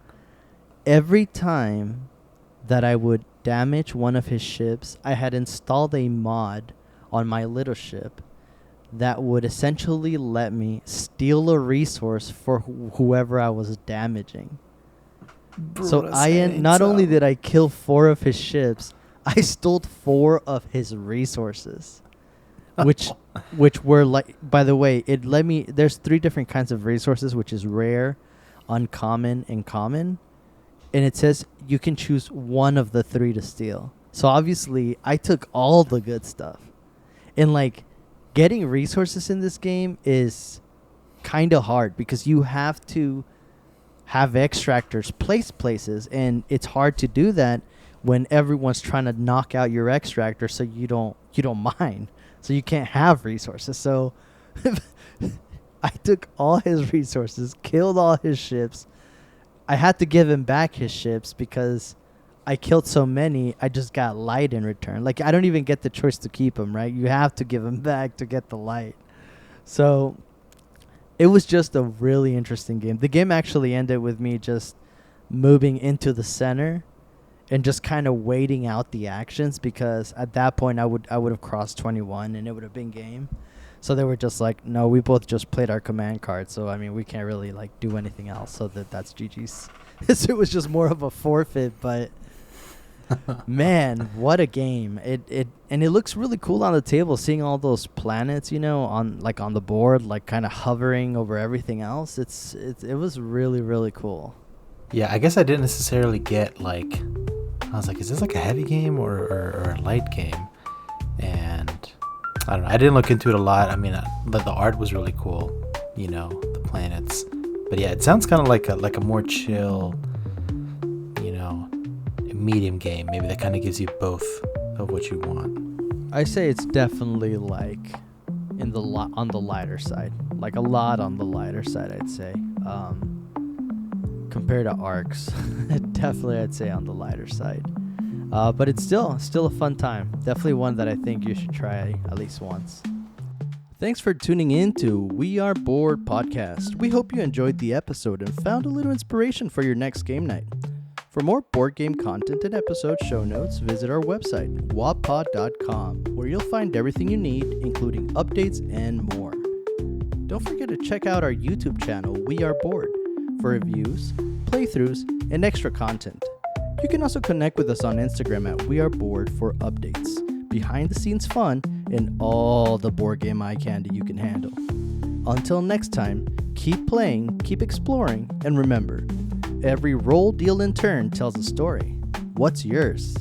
Every time that I would damage one of his ships, I had installed a mod on my little ship that would essentially let me steal a resource for whoever I was damaging. So not only did I kill 4 of his ships, I stole 4 of his resources, which were like, by the way, it let me. There's 3 different kinds of resources, which is rare, uncommon, and common, and it says you can choose one of the 3 to steal. So obviously, I took all the good stuff, and like getting resources in this game is kind of hard because you have to have extractors place places, and it's hard to do that when everyone's trying to knock out your extractor, so you don't mine, so you can't have resources. So I took all his resources, killed all his ships. I had to give him back his ships because I killed so many. I just got light in return. Like, I don't even get the choice to keep him, right? You have to give him back to get the light. So it was just a really interesting game. The game actually ended with me just moving into the center and just kind of waiting out the actions, because at that point I would have crossed 21 and it would have been game. So they were just like, no, we both just played our command card, so I mean we can't really like do anything else. So that's GG's. So it was just more of a forfeit, but man, what a game. It looks really cool on the table, seeing all those planets, on the board, like kind of hovering over everything else. It was really, really cool. Yeah, I guess I didn't necessarily get like, I was like, is this like a heavy game or a light game? And I don't know. I didn't look into it a lot. I mean, the art was really cool, the planets. But yeah, it sounds kind of like a more chill, medium game. Maybe that kind of gives you both of what you want. I say it's definitely like on the lighter side, like a lot on the lighter side, I'd say. Compared to Arcs, definitely I'd say on the lighter side. But it's still a fun time. Definitely one that I think you should try at least once. Thanks for tuning in to We Are Bored podcast. We hope you enjoyed the episode and found a little inspiration for your next game night. For more board game content and episode show notes, visit our website, wapod.com, where you'll find everything you need, including updates and more. Don't forget to check out our YouTube channel, We Are Bored, for reviews, playthroughs, and extra content. You can also connect with us on Instagram at We Are Bored for updates, behind-the-scenes fun, and all the board game eye candy you can handle. Until next time, keep playing, keep exploring, and remember, every roll, deal, and turn tells a story. What's yours?